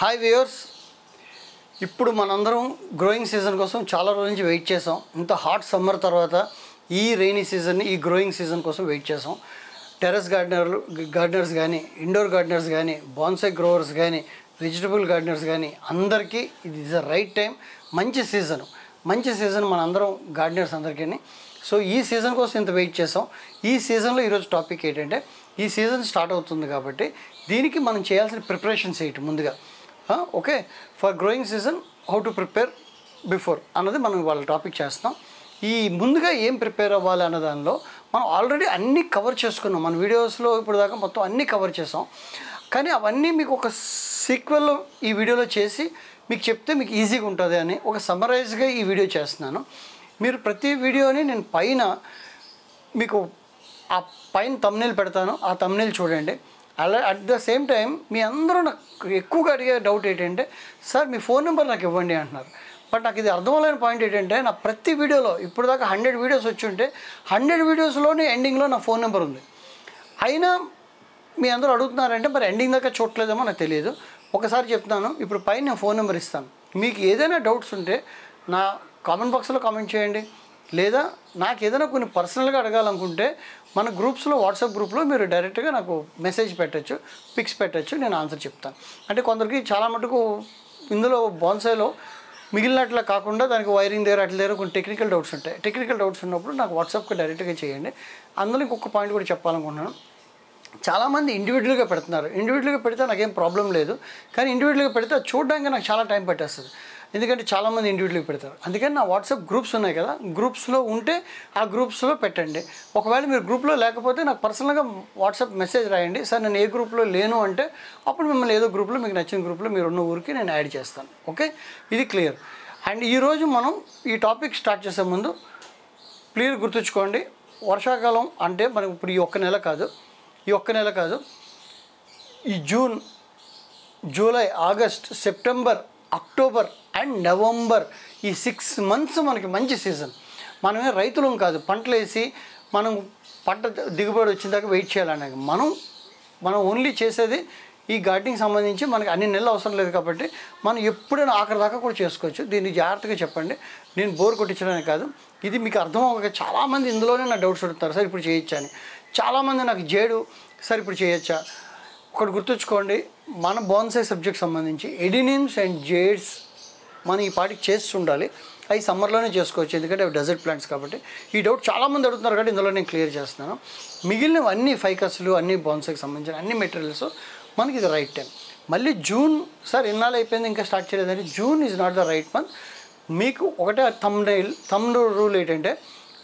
Hi viewers, ఇప్పుడు మనందరం growing season కోసం చాలా రోజుల నుంచి వెయిట్ చేసాం. ఇంత హాట్ సమ్మర్ తర్వాత ఈ రెయినీ సీజన్, ఈ గ్రోయింగ్ సీజన్ కోసం వెయిట్ చేసాం. టెర్రస్ గార్డెనర్స్ కానీ, ఇండోర్ గార్డెనర్స్ కానీ, బాన్సాయ్ గ్రోవర్స్ కానీ, వెజిటబుల్ గార్డెనర్స్ కానీ అందరికీ ఇది ఇస్ ద రైట్ టైం. మంచి సీజన్ మనందరం గార్డెనర్స్ అందరికీ. సో ఈ సీజన్ కోసం ఇంత వెయిట్ చేసాం. ఈ సీజన్లో ఈరోజు టాపిక్ ఏంటంటే, ఈ సీజన్ స్టార్ట్ అవుతుంది కాబట్టి దీనికి మనం చేయాల్సిన ప్రిపరేషన్స్ ఏంటి ముందుగా. Okay, for growing season how to prepare before అన్నది మనం వాళ్ళ టాపిక్ చేస్తాం. ఈ ముందుగా ఏం ప్రిపేర్ అవ్వాలి అన్న దానిలో మనం ఆల్రెడీ అన్నీ కవర్ చేసుకున్నాం. మన వీడియోస్లో ఇప్పుడు దాకా మొత్తం అన్నీ కవర్ చేసాం. కానీ అవన్నీ మీకు ఒక సీక్వెల్ ఈ వీడియోలో చేసి మీకు చెప్తే మీకు ఈజీగా ఉంటుంది అని ఒక సమ్మరైజ్గా ఈ వీడియో చేస్తున్నాను. మీరు ప్రతి వీడియోని నేను పైన మీకు ఆ పైన థంబ్నెయిల్ పెడతాను, ఆ థంబ్నెయిల్ చూడండి. అలా అట్ ద సేమ్ టైం మీ అందరూ నాకు ఎక్కువగా అడిగే డౌట్ ఏంటంటే, సార్ మీ ఫోన్ నెంబర్ నాకు ఇవ్వండి అంటున్నారు. బట్ నాకు ఇది అర్థమవులేని పాయింట్ ఏంటంటే, నా ప్రతి వీడియోలో ఇప్పుడు దాకా 100 వీడియోస్ వచ్చి ఉంటే 100 వీడియోస్లోనే ఎండింగ్లో నా ఫోన్ నెంబర్ ఉంది. అయినా మీ అందరూ అడుగుతున్నారంటే మరి ఎండింగ్ దాకా చూడలేదేమో నాకు తెలియదు. ఒకసారి చెప్తాను, ఇప్పుడు పైన నేను ఫోన్ నెంబర్ ఇస్తాను. మీకు ఏదైనా డౌట్స్ ఉంటే నా కామెంట్ బాక్స్లో కామెంట్ చేయండి, లేదా నాకు ఏదైనా కొన్ని పర్సనల్గా అడగాలనుకుంటే మన గ్రూప్స్లో, వాట్సాప్ గ్రూప్లో మీరు డైరెక్ట్గా నాకు మెసేజ్ పెట్టచ్చు, పిక్స్ పెట్టచ్చు, నేను ఆన్సర్ చెప్తాను. అంటే కొందరికి చాలా మటుకు ఇందులో బాన్సాయ్లో మిగిలినట్లా కాకుండా దానికి వైరింగ్ దగ్గర అట్ల దగ్గర కొన్ని టెక్నికల్ డౌట్స్ ఉంటాయి. టెక్నికల్ డౌట్స్ ఉన్నప్పుడు నాకు వాట్సాప్కి డైరెక్ట్గా చేయండి. అందులో ఇంకొక పాయింట్ కూడా చెప్పాలనుకుంటున్నాను. చాలామంది ఇండివిజువల్గా పెడుతున్నారు. ఇండివిజువల్గా పెడితే నాకేం ప్రాబ్లం లేదు, కానీ ఇండివిజువల్గా పెడితే చూడడానికి నాకు చాలా టైం పట్టేస్తుంది. ఎందుకంటే చాలామంది ఇండివిజువల్గా పెడతారు. అందుకని నా వాట్సాప్ గ్రూప్స్ ఉన్నాయి కదా, గ్రూప్స్లో ఉంటే ఆ గ్రూప్స్లో పెట్టండి. ఒకవేళ మీరు గ్రూప్లో లేకపోతే నాకు పర్సనల్గా వాట్సాప్ మెసేజ్ రాయండి, సార్ నేను ఏ గ్రూప్లో లేను అంటే అప్పుడు మిమ్మల్ని ఏదో గ్రూప్లో మీకు నచ్చిన గ్రూప్లో మీరు ఉన్న ఊరికి నేను యాడ్ చేస్తాను. ఓకే, ఇది క్లియర్. అండ్ ఈరోజు మనం ఈ టాపిక్ స్టార్ట్ చేసే ముందు క్లియర్ గుర్తుంచుకోండి, వర్షాకాలం అంటే మనకు ఇప్పుడు ఈ ఒక్క నెల కాదు, ఈ June, July, August, September, October and November, ఈ 6 months మనకి మంచి సీజన్. మనమే రైతులం కాదు, పంటలు వేసి మనం పంట దిగుబడి వచ్చిన దాకా వెయిట్ చేయాలనే. మనం ఓన్లీ చేసేది ఈ గార్డెనింగ్ సంబంధించి మనకి అన్ని నెలలు అవసరం లేదు కాబట్టి మనం ఎప్పుడైనా ఆఖరి దాకా కూడా చేసుకోవచ్చు. దీన్ని జాగ్రత్తగా చెప్పండి, నేను బోర్ కొట్టించడానికి కాదు. ఇది మీకు అర్థం అవ్వక చాలామంది ఇందులోనే నా డౌట్స్ అడుగుతారు, సార్ ఇప్పుడు చేయొచ్చా అని. చాలామంది నాకు జేడు, సార్ ఇప్పుడు చేయొచ్చా. ఒకటి గుర్తుంచుకోండి, మన బాన్సాయ్ సబ్జెక్ట్ సంబంధించి ఎడినిమ్స్ అండ్ జేడ్స్ మనం ఈ పాటికి చేసి ఉండాలి. అవి సమ్మర్లోనే చేసుకోవచ్చు, ఎందుకంటే అవి డెజర్ట్ ప్లాంట్స్ కాబట్టి. ఈ డౌట్ చాలామంది అడుగుతున్నారు కాబట్టి ఇందులో నేను క్లియర్ చేస్తున్నాను. మిగిలినవి అన్ని ఫైకస్లు, అన్ని బాన్సాయ్కి సంబంధించిన అన్ని మెటీరియల్స్ మనకి ఇది రైట్ టైం. మళ్ళీ జూన్, సార్ ఇన్నాళ్ళు అయిపోయింది ఇంకా స్టార్ట్ చేయలేదంటే June is not the right month. మీకు ఒకటే థంబ్ రూల్ ఏంటంటే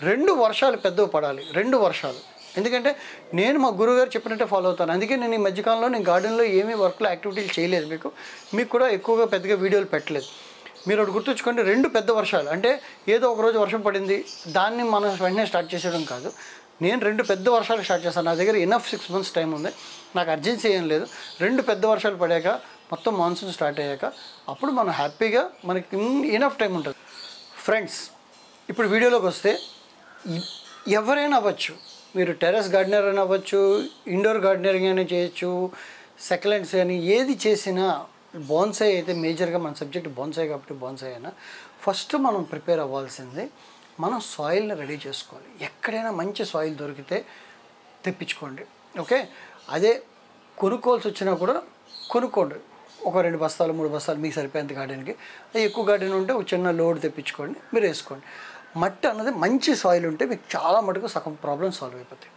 2 వర్షాలు పెద్దవి పడాలి, 2 వర్షాలు. ఎందుకంటే నేను మా గురువుగారు చెప్పినట్టే ఫాలో అవుతాను. అందుకే నేను ఈ మధ్యకాలంలో నేను గార్డెన్లో ఏమీ వర్క్లో యాక్టివిటీలు చేయలేదు. మీకు కూడా ఎక్కువగా పెద్దగా వీడియోలు పెట్టలేదు. మీరు ఒకటి గుర్తుంచుకోండి, 2 పెద్ద వర్షాలు అంటే ఏదో ఒకరోజు వర్షం పడింది దాన్ని మనం వెంటనే స్టార్ట్ చేసేయడం కాదు. నేను 2 పెద్ద వర్షాలు స్టార్ట్ చేస్తాను. నా దగ్గర ఎనఫ్ 6 months టైం ఉంది, నాకు అర్జెన్సీ ఏం లేదు. 2 పెద్ద వర్షాలు పడాక, మొత్తం మాన్సూన్ స్టార్ట్ అయ్యాక అప్పుడు మనం హ్యాపీగా మనకి ఎనఫ్ టైం ఉంటుంది. ఫ్రెండ్స్, ఇప్పుడు వీడియోలోకి వస్తే ఎవరైనా అవ్వచ్చు, మీరు టెర్రస్ గార్డెనర్ అని అవ్వచ్చు, ఇండోర్ గార్డెనరింగ్ అయినా చేయొచ్చు, సక్యులెంట్స్ కానీ ఏది చేసినా. బాన్సాయ్ అయితే మేజర్గా మన సబ్జెక్ట్ బాన్సాయ్ కాబట్టి బాన్సాయ్ అయినా ఫస్ట్ మనం ప్రిపేర్ అవ్వాల్సింది మనం సాయిల్ని రెడీ చేసుకోవాలి. ఎక్కడైనా మంచి సాయిల్ దొరికితే తెప్పించుకోండి. ఓకే, అదే కొనుక్కోవాల్సి వచ్చినా కూడా కొనుక్కోండి. ఒక 2 బస్తాలు 3 బస్తాలు మీకు సరిపోయేంత గార్డెన్కి. ఎక్కువ గార్డెన్ ఉంటే ఒక చిన్న లోడ్ తెప్పించుకోండి, మీరు వేసుకోండి. మట్టి అన్నది మంచి సాయిల్ ఉంటే మీకు చాలా మటుకు సగం ప్రాబ్లమ్ సాల్వ్ అయిపోతాయి.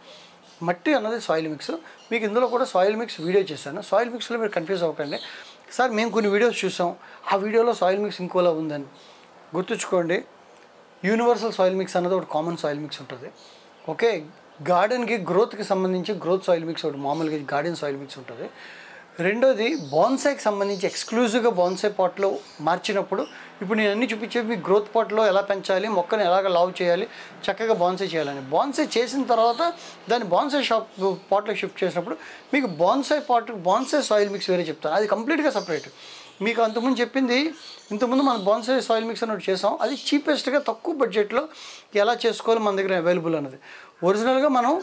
మట్టి అన్నది సాయిల్ మిక్స్. మీకు ఇందులో కూడా సాయిల్ మిక్స్ వీడియో చేశాను. సాయిల్ మిక్స్లో మీరు కన్ఫ్యూజ్ అవ్వకండి, సార్ మేము కొన్ని వీడియోస్ చూసాం, ఆ వీడియోలో సాయిల్ మిక్స్ ఇంకోలా ఉందని. గుర్తుంచుకోండి, యూనివర్సల్ సాయిల్ మిక్స్ అన్నది ఒకటి కామన్ సాయిల్ మిక్స్ ఉంటుంది. ఓకే, గార్డెన్కి గ్రోత్కి సంబంధించి గ్రోత్ సాయిల్ మిక్స్ ఒకటి మామూలుగా గార్డెన్ సాయిల్ మిక్స్ ఉంటుంది. రెండోది బాన్సాయ్కి సంబంధించి ఎక్స్క్లూజివ్గా బాన్సాయ్ పాట్లో మార్చినప్పుడు, ఇప్పుడు నేను అన్నీ చూపించేవి మీకు గ్రోత్ పాట్లో ఎలా పెంచాలి, మొక్కను ఎలాగ లావ్ చేయాలి, చక్కగా బాన్సాయ్ చేయాలని. బాన్సాయ్ చేసిన తర్వాత దాన్ని బాన్సాయ్ పాట్లోకి షిఫ్ట్ చేసినప్పుడు మీకు బాన్సాయ్ సాయిల్ మిక్స్ వేరే చెప్తాను, అది కంప్లీట్గా సపరేట్. మీకు ఇంతకుముందు మనం బాన్సాయ్ సాయిల్ మిక్స్ అని చేసాం, అది చీపెస్ట్గా తక్కువ బడ్జెట్లో ఎలా చేసుకోవాలి మన దగ్గర అవైలబుల్ అన్నది. ఒరిజినల్గా మనం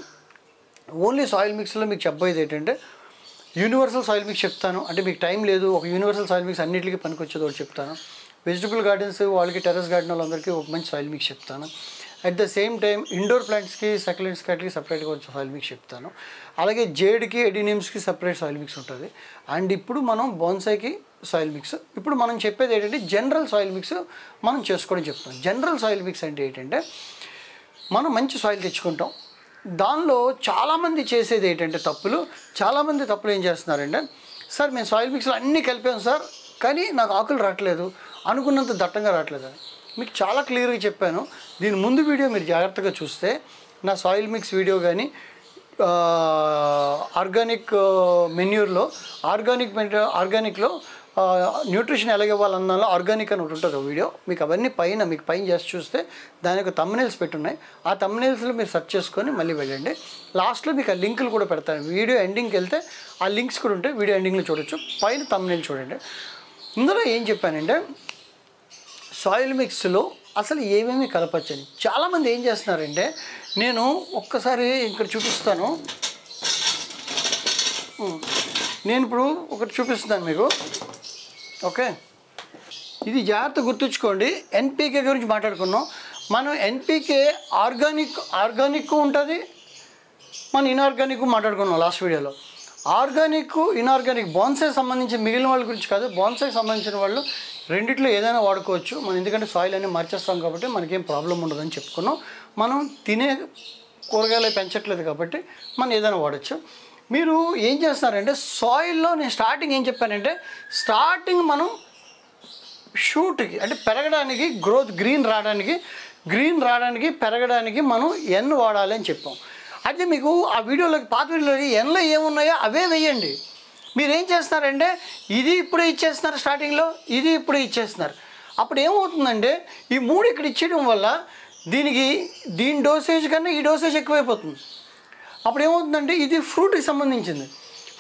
ఓన్లీ సాయిల్ మిక్స్లో మీకు చెప్పబోయేది ఏంటంటే, యూనివర్సల్ సాయిల్ మిక్స్ చెప్తాను, అంటే మీకు టైం లేదు ఒక యూనివర్సల్ సాయిల్ మిక్స్ అన్నింటికి పనికొచ్చేది ఒకటి చెప్తాను. వెజిటబుల్ గార్డెన్స్ వాళ్ళకి, టెర్రస్ గార్డెన్ వాళ్ళందరికీ ఒక మంచి సాయిల్ మిక్స్ చెప్తాను. At the same time indoor ప్లాంట్స్కి, సక్యులెంట్స్కి వాటికి సపరేట్గా వచ్చే సాయిల్ మిక్స్ చెప్తాను. అలాగే జేడ్కి, ఎడినిమ్స్కి సపరేట్ సాయిల్ మిక్స్ ఉంటుంది. అండ్ ఇప్పుడు మనం బోన్సాయికి సాయిల్ మిక్స్, ఇప్పుడు మనం చెప్పేది ఏంటంటే జనరల్ సాయిల్ మిక్స్ మనం చేసుకోవడం చెప్తాం. జనరల్ సాయిల్ మిక్స్ అంటే ఏంటంటే మనం మంచి సాయిల్ తెచ్చుకుంటాం. దానిలో చాలామంది చేసేది ఏంటంటే చాలామంది తప్పులు ఏం చేస్తున్నారంటే, సార్ మేము సాయిల్ మిక్స్లో అన్నీ కలిపాం సార్, కానీ నాకు ఆకులు రావట్లేదు, అనుకున్నంత దట్టంగా రావట్లేదు అని. మీకు చాలా క్లియర్గా చెప్పాను. దీని ముందు వీడియో మీరు జాగ్రత్తగా చూస్తే, నా సాయిల్ మిక్స్ వీడియో కానీ ఆర్గానిక్ మెన్యూర్లో ఆర్గానిక్లో న్యూట్రిషన్ ఎలాగ ఇవ్వాలన్నాలో ఆర్గానిక్ అని ఒకటి ఉంటుంది వీడియో. మీకు అవన్నీ మీకు పైన చేసి చూస్తే దాని యొక్క థంబ్నెయిల్స్ పెట్టున్నాయి. ఆ థంబ్నెయిల్స్లో మీరు సెర్చ్ చేసుకొని మళ్ళీ వెళ్ళండి. లాస్ట్లో మీకు ఆ లింకులు కూడా పెడతాను. వీడియో ఎండింగ్కి వెళ్తే ఆ లింక్స్ కూడా ఉంటాయి, వీడియో ఎండింగ్లో చూడొచ్చు. పైన థంబ్నెయిల్ చూడండి. ఇందులో ఏం చెప్పానంటే సాయిల్ మిక్స్లో అసలు ఏమేమి కలపచ్చని. చాలామంది ఏం చేస్తున్నారంటే, నేను ఒక్కసారి ఇక్కడ చూపిస్తాను. నేను ఇప్పుడు ఒకటి చూపిస్తున్నాను మీకు. ఓకే, ఇది జాగ్రత్త గుర్తుంచుకోండి. ఎన్పీకే గురించి మాట్లాడుకున్నాం మనం. ఎన్పీకే ఆర్గానిక్ ఉంటుంది, మనం ఇన్ఆర్గానిక్ మాట్లాడుకున్నాం లాస్ట్ వీడియోలో. ఆర్గానిక్, ఇన్ఆర్గానిక్ బోన్సాయి సంబంధించి మిగిలిన వాళ్ళ గురించి కాదు, బోన్సాయి సంబంధించిన వాళ్ళు రెండిట్లో ఏదైనా వాడుకోవచ్చు మనం. ఎందుకంటే సాయిల్ అన్నీ మార్చేస్తాం కాబట్టి మనకేం ప్రాబ్లం ఉండదని చెప్పుకున్నాం. మనం తినే కూరగాయలు పెంచట్లేదు కాబట్టి మనం ఏదైనా వాడచ్చు. మీరు ఏం చేస్తున్నారంటే సాయిల్లో నేను స్టార్టింగ్ ఏం చెప్పానంటే, స్టార్టింగ్ మనం షూట్కి అంటే పెరగడానికి, గ్రీన్ రావడానికి పెరగడానికి మనం ఎన్ వాడాలి అని చెప్పాం. అయితే మీకు ఆ వీడియోలోకి, పాత వీడియోలోకి ఎన్లో ఏమున్నాయో అవే వేయండి. మీరు ఏం చేస్తున్నారంటే ఇది ఇప్పుడే ఇచ్చేస్తున్నారు, స్టార్టింగ్లో ఇది ఇప్పుడే ఇచ్చేస్తున్నారు. అప్పుడు ఏమవుతుందంటే ఈ మూడు ఇక్కడ ఇచ్చేయడం వల్ల దీని డోసేజ్ కన్నా ఈ డోసేజ్ ఎక్కువైపోతుంది. అప్పుడు ఏమవుతుందంటే ఇది ఫ్రూట్కి సంబంధించింది.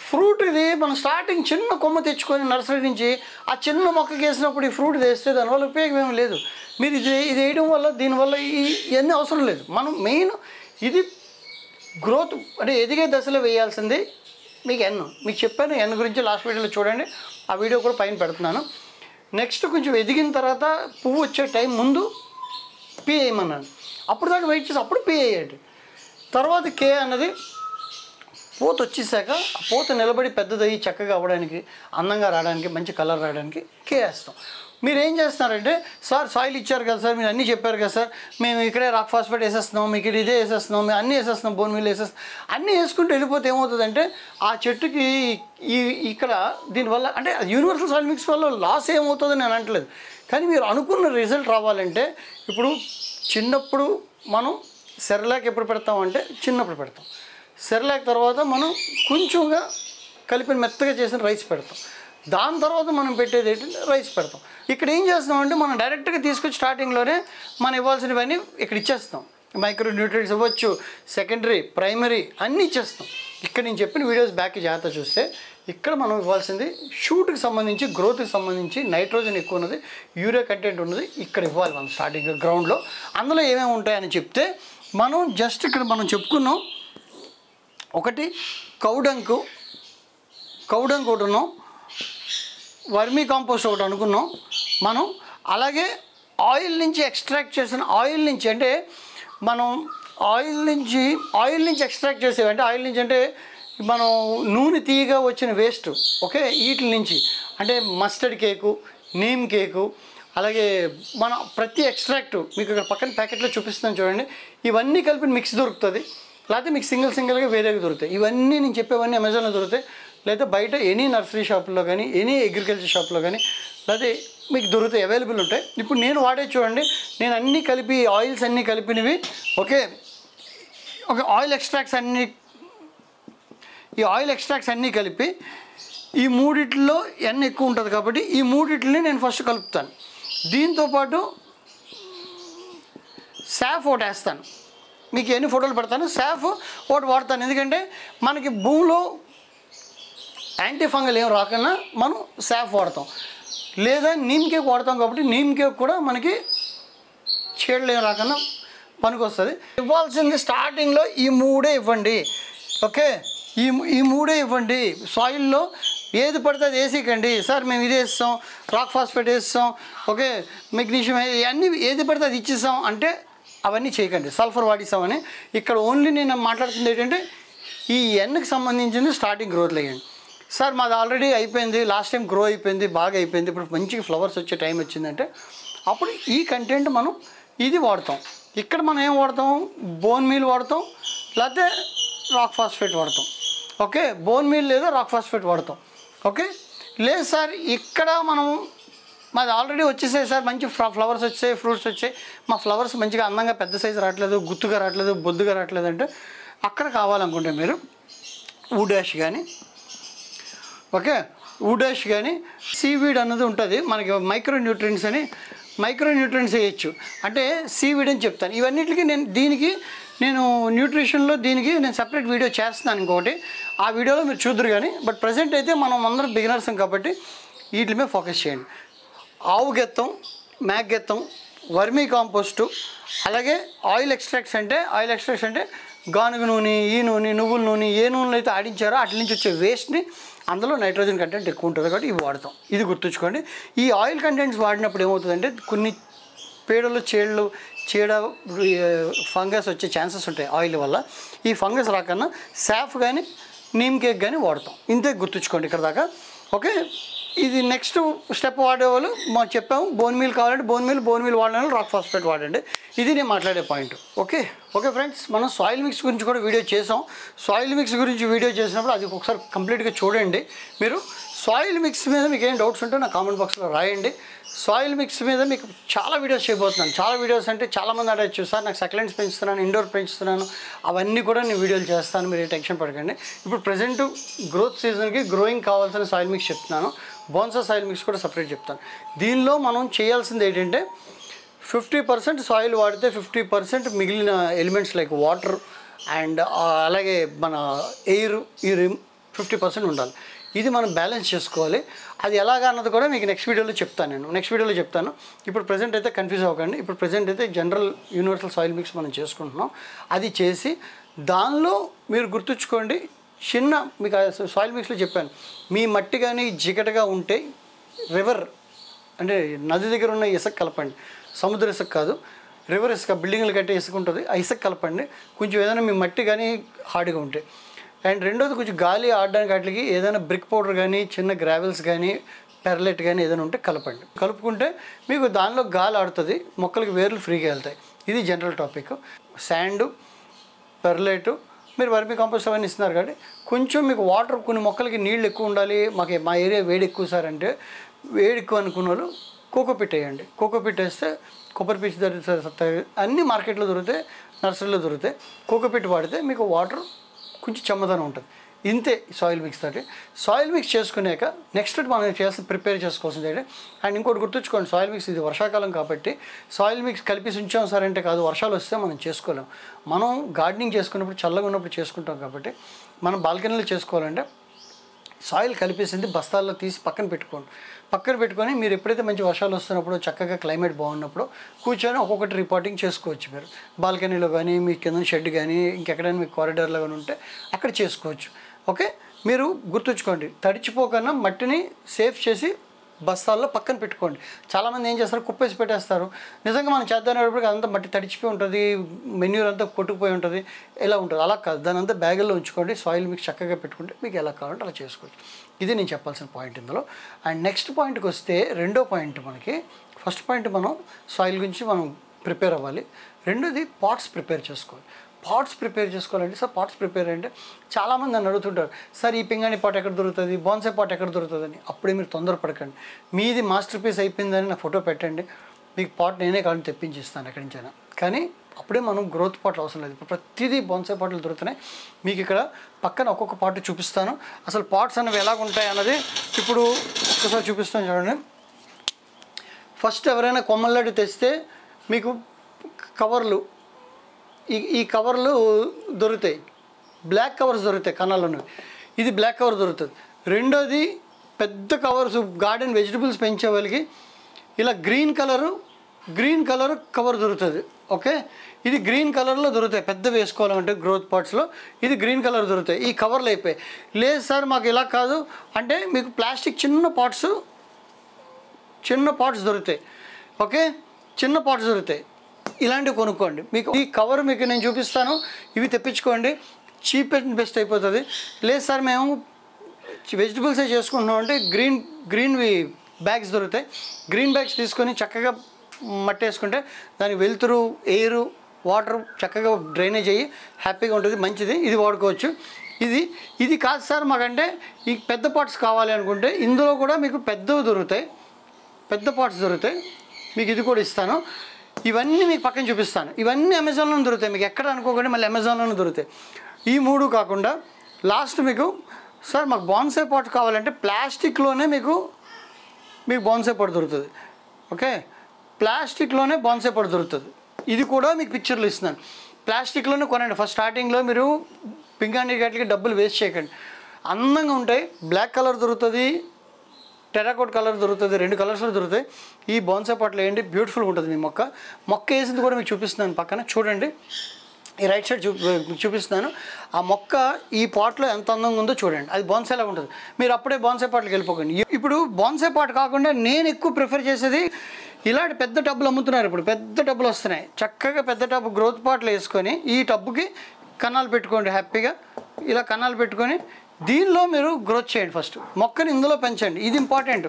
ఫ్రూట్ ఇది మనం స్టార్టింగ్ చిన్న కొమ్మ తెచ్చుకొని నర్సరీ నుంచి ఆ చిన్న మొక్కకి వేసినప్పుడు ఈ ఫ్రూట్ వేస్తే దానివల్ల ఉపయోగం ఏమి లేదు. మీరు ఇది వేయడం వల్ల దీనివల్ల ఇవన్నీ అవసరం లేదు. మనం మెయిన్ ఇది గ్రోత్ అంటే ఎదిగే దశలో వేయాల్సింది. మీకు చెప్పాను ఎన్ గురించి లాస్ట్ వీడియోలో చూడండి, ఆ వీడియో కూడా పైన పెడుతున్నాను. నెక్స్ట్ కొంచెం ఎదిగిన తర్వాత పువ్వు వచ్చే టైం ముందు పీ వేయమన్నాను. అప్పుడు దాకా వెయిట్ చేసి అప్పుడు పీ వేయండి. తర్వాత కే అన్నది పూత వచ్చేసాక ఆ పూత నిలబడి పెద్దదయ్యి చక్కగా అవ్వడానికి, అందంగా రావడానికి, మంచి కలర్ రావడానికి కే వేస్తాం. మీరు ఏం చేస్తున్నారంటే, సార్ సాయిల్ ఇచ్చారు కదా సార్, మీరు అన్నీ చెప్పారు కదా సార్, మేము ఇక్కడే రాక్ ఫాస్ఫేట్ వేసేస్తున్నాం, మీకు ఇదే వేసేస్తున్నాం, మేము అన్నీ వేసేస్తున్నాం, బోన్ మీల్ వేసేస్తున్నాం, అన్నీ వేసుకుంటూ వెళ్ళిపోతే ఏమవుతుందంటే ఆ చెట్టుకి ఇక్కడ దీనివల్ల అంటే యూనివర్సల్ సాయిల్ మిక్స్ వల్ల లాస్ ఏమవుతుందని నేను అంటలేదు. కానీ మీరు అనుకున్న రిజల్ట్ రావాలంటే, ఇప్పుడు చిన్నప్పుడు మనం సెర్లాక్ ఎప్పుడు పెడతామంటే చిన్నప్పుడు పెడతాం. సెర్లాక్ తర్వాత మనం కొంచెంగా కలిపిన మెత్తగా చేసిన రైస్ పెడతాం. దాని తర్వాత మనం పెట్టేది ఏంటంటే రైస్ పెడతాం. ఇక్కడ ఏం చేస్తామంటే మనం డైరెక్ట్గా తీసుకొచ్చి స్టార్టింగ్లోనే మనం ఇవ్వాల్సినవన్నీ ఇక్కడ ఇచ్చేస్తాం. మైక్రో న్యూట్రియంట్స్ ఇవ్వచ్చు, సెకండరీ, ప్రైమరీ అన్నీ ఇచ్చేస్తాం. ఇక్కడ నేను చెప్పిన వీడియోస్ బ్యాక్ జాగ్రత్త చూస్తే ఇక్కడ మనం ఇవ్వాల్సింది షూట్కి సంబంధించి, గ్రోత్కి సంబంధించి నైట్రోజన్ ఎక్కువ ఉన్నది, యూరియా కంటెంట్ ఉన్నది ఇక్కడ ఇవ్వాలి మనం స్టార్టింగ్ గ్రౌండ్లో. అందులో ఏమేమి ఉంటాయని చెప్తే మనం జస్ట్ ఇక్కడ మనం చెప్పుకున్నాం. ఒకటి కౌడంక్ ఒకటి ఉన్నాం, వర్మీ కాంపోస్ట్ ఒకటి అనుకున్నాం మనం. అలాగే ఆయిల్ నుంచి ఎక్స్ట్రాక్ట్ చేసిన ఆయిల్ నుంచి అంటే మనం ఆయిల్ నుంచి ఎక్స్ట్రాక్ట్ చేసేవి అంటే ఆయిల్ నుంచి అంటే మనం నూనె తీయగా వచ్చిన వేస్ట్, ఓకే, వీటి నుంచి అంటే మస్టర్డ్ కేకు, నీమ్ కేకు, అలాగే మన ప్రతి ఎక్స్ట్రాక్ట్ మీకు ఇక్కడ పక్కన ప్యాకెట్లో చూపిస్తున్నాను చూడండి. ఇవన్నీ కలిపి మిక్స్ దొరుకుతుంది, లేకపోతే మీకు సింగిల్గా వేరేగా దొరుకుతాయి. ఇవన్నీ నేను చెప్పేవన్నీ అమెజాన్లో దొరుకుతాయి, లేదా బయట ఎనీ నర్సరీ షాపుల్లో కానీ, ఎనీ అగ్రికల్చర్ షాప్లో కానీ లేకపోతే మీకు దొరుకుతాయి, అవైలబుల్ ఉంటాయి. ఇప్పుడు నేను వాడే చూడండి, నేను అన్నీ కలిపి ఆయిల్స్ అన్నీ కలిపినవి, ఓకే, ఆయిల్ ఎక్స్ట్రాక్ట్స్ అన్నీ కలిపి ఈ మూడిట్లో ఎన్న ఎక్కువ ఉంటుంది కాబట్టి ఈ మూడిట్లని నేను ఫస్ట్ కలుపుతాను. దీంతోపాటు సాఫ్ ఒకటి వేస్తాను, మీకు ఎన్ని ఫోటోలు పెడతాను. సాఫ్ ఒకటి వాడతాను, ఎందుకంటే మనకి భూమిలో యాంటీ ఫంగల్ ఏం రాకుండా మనం సాఫ్ వాడతాం. లేదా నీమ్ కేక్ వాడతాం కాబట్టి నీమ్ కేక్ కూడా మనకి చీడలు ఏం రాకుండా పనికి వస్తుంది. ఇవ్వాల్సింది స్టార్టింగ్లో ఈ మూడే ఇవ్వండి, ఓకే. ఈ మూడే ఇవ్వండి. సాయిల్లో ఏది పడితే అది వేసేయకండి. సార్ మేము ఇది వేస్తాం, రాక్ ఫాస్ఫేట్ వేస్తాం, ఓకే మెగ్నీషియం అన్నీ ఏది పడితే అది ఇచ్చేస్తాం అంటే అవన్నీ చేయకండి. సల్ఫర్ వాడిస్తామని ఇక్కడ ఓన్లీ నేను మాట్లాడుతుంది ఏంటంటే ఈ ఎన్కి సంబంధించింది స్టార్టింగ్ గ్రోత్లో వేయండి. సార్ మాది ఆల్రెడీ అయిపోయింది, లాస్ట్ టైం గ్రో అయిపోయింది, బాగా అయిపోయింది, ఇప్పుడు మంచిగా ఫ్లవర్స్ వచ్చే టైం వచ్చిందంటే అప్పుడు ఈ కంటెంట్ మనం ఇది వాడతాం. ఇక్కడ మనం ఏం వాడతాం, బోన్ మీల్ వాడతాం, లేకపోతే రాక్ ఫాస్ఫేట్ వాడతాం. ఓకే, బోన్ మీల్ లేదా రాక్ ఫాస్ఫేట్ వాడతాం. ఓకే, లేదు సార్ ఇక్కడ మనం మాది ఆల్రెడీ వచ్చేసాయి సార్, మంచి ఫ్లవర్స్ వచ్చాయి, ఫ్రూట్స్ వచ్చాయి, మా ఫ్లవర్స్ మంచిగా అందంగా పెద్ద సైజు రావట్లేదు, గుత్తుగా రావట్లేదు, బొద్దుగా రావట్లేదు అంటే అక్కడ కావాలనుకుంటే మీరు వుడాష్ కానీ, ఓకే వుడాష్ కానీ సీవీడ్ అన్నది ఉంటుంది మనకి, మైక్రో న్యూట్రియంట్స్ వేయచ్చు. అంటే సీవీడ్ అని చెప్తాను. ఇవన్నిటికి నేను న్యూట్రిషన్లో దీనికి నేను సపరేట్ వీడియో చేస్తున్నాను ఇంకొకటి, ఆ వీడియోలో మీరు చూద్దరు కానీ. బట్ ప్రజెంట్ అయితే మనం అందరం బిగినర్స్ కాబట్టి వీటి మీద ఫోకస్ చేయండి. ఆవు గెత్తం, మేక గెత్తం, వర్మీ కాంపోస్టు, అలాగే ఆయిల్ ఎక్స్ట్రాక్ట్స్ అంటే గానుగ నూనె, ఈ నూనె, నువ్వుల నూనె, ఏ నూనెలు అయితే ఆడించారో వాటి నుంచి వచ్చే వేస్ట్ని, అందులో నైట్రోజన్ కంటెంట్ ఎక్కువ ఉంటుంది కాబట్టి ఇవి వాడతాం. ఇది గుర్తుంచుకోండి. ఈ ఆయిల్ కంటెంట్స్ వాడినప్పుడు ఏమవుతుందంటే కొన్ని పేడలు, చీడ, ఫంగస్ వచ్చే ఛాన్సెస్ ఉంటాయి ఆయిల్ వల్ల. ఈ ఫంగస్ రాకన్నా సాఫ్ కానీ నీమ్ కేక్ కానీ వాడతాం. ఇంతే గుర్తుంచుకోండి ఇక్కడ దాకా. ఓకే, ఇది నెక్స్ట్ స్టెప్ వాడేవాళ్ళు మాకు చెప్పాము, బోన్ మీల్ కావాలంటే బోన్ మీల్ వాడిన రాక్ ఫాస్ఫేట్ వాడండి. ఇది నేను మాట్లాడే పాయింట్. ఓకే ఫ్రెండ్స్, మనం సాయిల్ మిక్స్ గురించి కూడా వీడియో చేసాం. సాయిల్ మిక్స్ గురించి వీడియో చేసినప్పుడు అది ఒకసారి కంప్లీట్గా చూడండి. మీరు సాయిల్ మిక్స్ మీద మీకు ఏం డౌట్స్ ఉంటే నా కామెంట్ బాక్స్లో రాయండి. సాయిల్ మిక్స్ మీద మీకు చాలా వీడియోస్ చేయబోతున్నాను. చాలా వీడియోస్ అంటే చాలామంది అడగచ్చు, సార్ నాకు సక్లెంట్స్ పెంచుతున్నాను, ఇండోర్ పెంచుతున్నాను, అవన్నీ కూడా నేను వీడియోలు చేస్తాను, మీరు టెన్షన్ పడకండి. ఇప్పుడు ప్రజెంట్ గ్రోత్ సీజన్కి గ్రోయింగ్ కావాల్సిన సాయిల్ మిక్స్ చెప్తున్నాను. బోన్సా సాయిల్ మిక్స్ కూడా సపరేట్ చెప్తాను. దీనిలో మనం చేయాల్సింది ఏంటంటే 50% సాయిల్ వాడితే 50% మిగిలిన ఎలిమెంట్స్ లైక్ వాటర్ అండ్ అలాగే మన ఎయిర్ ఈ 50% ఉండాలి. ఇది మనం బ్యాలెన్స్ చేసుకోవాలి. అది ఎలాగా అన్నది కూడా మీకు నెక్స్ట్ వీడియోలో చెప్తాను. ఇప్పుడు ప్రజెంట్ అయితే కన్ఫ్యూజ్ అవ్వకండి. ఇప్పుడు ప్రజెంట్ అయితే జనరల్ యూనివర్సల్ సాయిల్ మిక్స్ మనం చేసుకుంటున్నాం. అది చేసి దానిలో మీరు గుర్తుంచుకోండి, మీకు సాయిల్ మిక్స్లో చెప్పాను, మీ మట్టి కానీ జిగటగా ఉంటే రివర్ అంటే నది దగ్గర ఉన్న ఇసుక కలపండి. సముద్ర ఇసుక కాదు, రివర్ ఇసుక, బిల్డింగ్లు కట్టే ఇసుక ఉంటుంది, ఆ ఇసుక కలపండి. కొంచెం ఏదైనా మీ మట్టి కానీ హార్డ్గా ఉంటే. అండ్ రెండోది కొంచెం గాలి ఆడడానికి వాటికి ఏదైనా బ్రిక్ పౌడర్ కానీ, చిన్న గ్రావెల్స్ కానీ, పెర్లెట్ కానీ ఏదైనా ఉంటే కలపండి. కలుపుకుంటే మీకు దానిలో గాలి ఆడుతుంది, మొక్కలకి వేర్లు ఫ్రీగా వెళ్తాయి. ఇది జనరల్ టాపిక్. శాండు, పెర్లెట్, మీరు వర్మీ కాంపోస్ట్ అవన్నీ ఇస్తున్నారు కాబట్టి కొంచెం మీకు వాటర్, కొన్ని మొక్కలకి నీళ్ళు ఎక్కువ ఉండాలి, మా ఏరియా వేడి ఎక్కువ సార్ అంటే, వేడి ఎక్కువ అనుకున్న వాళ్ళు కోకోపిట్ వేయండి. కోకోపిట్ వేస్తే కొబ్బరి పీచు దొరుకుతాయి, అన్నీ మార్కెట్లో దొరుకుతాయి, నర్సరీలో దొరుకుతాయి. కోకోపిట్ వాడితే మీకు వాటర్ కొంచెం చెమ్మదనం ఉంటుంది. ఇంతే సాయిల్ మిక్స్ తోటి. సాయిల్ మిక్స్ చేసుకున్నాక నెక్స్ట్ మనం ప్రిపేర్ చేసుకోవాల్సింది ఏంటంటే, అండ్ ఇంకోటి గుర్తుంచుకోండి, సాయిల్ మిక్స్ ఇది వర్షాకాలం కాబట్టి సాయిల్ మిక్స్ కలిపి ఉంచాం సార్ అంటే కాదు, వర్షాలు వస్తే మనం చేసుకోలేం. మనం గార్డెనింగ్ చేసుకున్నప్పుడు చల్లగా ఉన్నప్పుడు చేసుకుంటాం కాబట్టి మనం బాల్కనీలో చేసుకోవాలంటే సాయిల్ కలిపేసింది బస్తాల్లో తీసి పక్కన పెట్టుకొని మీరు ఎప్పుడైతే మంచి వర్షాలు వస్తున్నప్పుడు, చక్కగా క్లైమేట్ బాగున్నప్పుడు కూర్చొని ఒక్కొక్కటి రిపోర్టింగ్ చేసుకోవచ్చు. మీరు బాల్కనీలో కానీ, మీ కింద షెడ్ కానీ, ఇంకెక్కడైనా మీకు కారిడార్లో కానీ ఉంటే అక్కడ చేసుకోవచ్చు. ఓకే, మీరు గుర్తుంచుకోండి, తడిచిపోకన్నా మట్టిని సేఫ్ చేసి బస్తాల్లో పక్కన పెట్టుకోండి. చాలామంది ఏం చేస్తారు, కుప్పేసి పెట్టేస్తారు. నిజంగా మనం చేద్దామనేటప్పటికి అదంతా మట్టి తడిచిపోయి ఉంటుంది, మెన్యూర్ అంతా కొట్టుకుపోయి ఉంటుంది, ఎలా ఉంటుంది. అలా కాదు, దాని అంతా బ్యాగుల్లో ఉంచుకోండి. సాయిల్ మిక్స్ చక్కగా పెట్టుకుంటే మీకు ఎలా కావాలంటే అలా చేసుకోవచ్చు. ఇది నేను చెప్పాల్సిన పాయింట్ ఇందులో. అండ్ నెక్స్ట్ పాయింట్కి వస్తే, రెండో పాయింట్ మనకి, ఫస్ట్ పాయింట్ మనం సాయిల్ గురించి మనం ప్రిపేర్ అవ్వాలి. రెండోది పాట్స్ ప్రిపేర్ చేసుకోవాలి. పాట్స్ ప్రిపేర్ చేసుకోవాలంటే, సార్ పాట్స్ ప్రిపేర్ అంటే చాలామంది నన్ను అడుగుతుంటారు, సార్ ఈ పింగాణి పాట్ ఎక్కడ దొరుకుతుంది, బోన్సై పాట్ ఎక్కడ దొరుకుతుందని. అప్పుడే మీరు తొందరపడకండి. మీది మాస్టర్ పీస్ అయిపోయిందని నా ఫోటో పెట్టండి, మీకు పాట్ నేనే కావాలని తెప్పించి ఇస్తాను ఎక్కడి నుంచైనా. కానీ అప్పుడే మనం గ్రోత్ పాట్లు అవసరం లేదు. ఇప్పుడు ప్రతిదీ బోన్సై పాటలు దొరుకుతున్నాయి. మీకు ఇక్కడ పక్కన ఒక్కొక్క పాట్ చూపిస్తాను. అసలు పాట్స్ అనేవి ఎలాగుంటాయి అన్నది ఇప్పుడు ఒకసారి చూపిస్తాను చూడండి. ఫస్ట్ ఎవరైనా కొమ్మల్లాంటి తెస్తే మీకు కవర్లు, ఈ కవర్లు దొరుకుతాయి, బ్లాక్ కవర్స్ దొరుకుతాయి కన్నాల్లోనే. ఇది బ్లాక్ కవర్ దొరుకుతుంది. రెండోది పెద్ద కవర్స్, గార్డెన్ వెజిటబుల్స్ పెంచే వాళ్ళకి ఇలా green colour green colour cover దొరుకుతుంది. ఓకే, ఇది గ్రీన్ కలర్లో దొరుకుతాయి పెద్ద వేసుకోవాలంటే గ్రోత్ పాట్స్లో. ఇది గ్రీన్ కలర్ దొరుకుతాయి. ఈ కవర్లు అయిపోయి లేదు సార్ మాకు ఇలా కాదు అంటే మీకు ప్లాస్టిక్ చిన్న పాట్స్ దొరుకుతాయి. ఓకే, చిన్న పాట్స్ దొరుకుతాయి. ఇలాంటివి కొనుక్కోండి. మీకు ఈ కవర్ మీకు నేను చూపిస్తాను, ఇవి తెప్పించుకోండి, చీప్ అండ్ బెస్ట్ అయిపోతుంది. లేదు సార్ మేము వెజిటబుల్సే చేసుకుంటున్నాం అంటే గ్రీన్వి బ్యాగ్స్ దొరుకుతాయి. గ్రీన్ బ్యాగ్స్ తీసుకొని చక్కగా మట్టి వేసుకుంటే దానికి వెలుతురు, ఎయిర్, వాటర్ చక్కగా డ్రైనేజ్ అయ్యి హ్యాపీగా ఉంటుంది, మంచిది. ఇది వాడుకోవచ్చు. ఇది కాదు సార్ మాకంటే ఈ పెద్ద పాట్స్ కావాలి అనుకుంటే ఇందులో కూడా మీకు పెద్దవి దొరుకుతాయి, పెద్ద పాట్స్ దొరుకుతాయి. మీకు ఇది కూడా ఇస్తాను. ఇవన్నీ మీకు పక్కన చూపిస్తాను. ఇవన్నీ అమెజాన్లోనే దొరుకుతాయి. మీకు ఎక్కడ అనుకోకండి, మళ్ళీ అమెజాన్లోనే దొరుకుతాయి. ఈ 3 కాకుండా లాస్ట్ మీకు సార్ మాకు బాన్సాయ్ పాట్ కావాలంటే ప్లాస్టిక్లోనే మీకు బాన్సాయ్ పాట్ దొరుకుతుంది. ఓకే, ప్లాస్టిక్లోనే బాన్సాయ్ పాట్ దొరుకుతుంది. ఇది కూడా మీకు పిక్చర్లు ఇస్తున్నాను. ప్లాస్టిక్లోనే కొనండి. ఫస్ట్ స్టార్టింగ్లో మీరు పింగాణి గట్లకి డబ్బులు వేస్ట్ చేయకండి. అందంగా ఉంటాయి. బ్లాక్ కలర్ దొరుకుతుంది, టెరాకోట్ కలర్ దొరుకుతుంది, 2 కలర్స్లో దొరుకుతాయి. ఈ బాన్సాయ్ పాట్లు వేయండి, బ్యూటిఫుల్గా ఉంటుంది మీ మొక్క వేసింది కూడా మీకు చూపిస్తున్నాను పక్కన చూడండి. ఈ రైట్ సైడ్ చూపిస్తున్నాను. ఆ మొక్క ఈ పాట్లో ఎంత అందంగా ఉందో చూడండి. అది బాన్సాయ్ లాగా ఉంటుంది. మీరు అప్పుడే బాన్సాయ్ పాట్లకు వెళ్ళిపోకండి. ఇప్పుడు బాన్సాయ్ పాట్ కాకుండా నేను ఎక్కువ ప్రిఫర్ చేసేది ఇలాంటి పెద్ద టబ్బులు అమ్ముతున్నారు. ఇప్పుడు పెద్ద టబ్బులు వస్తున్నాయి. చక్కగా పెద్ద టబ్బు గ్రోత్ పాట్లు వేసుకొని ఈ టబ్బుకి కన్నాలు పెట్టుకోండి. హ్యాపీగా ఇలా కన్నాలు పెట్టుకొని దీనిలో మీరు గ్రోత్ చేయండి. ఫస్ట్ మొక్కని ఇందులో పెంచండి. ఇది ఇంపార్టెంట్.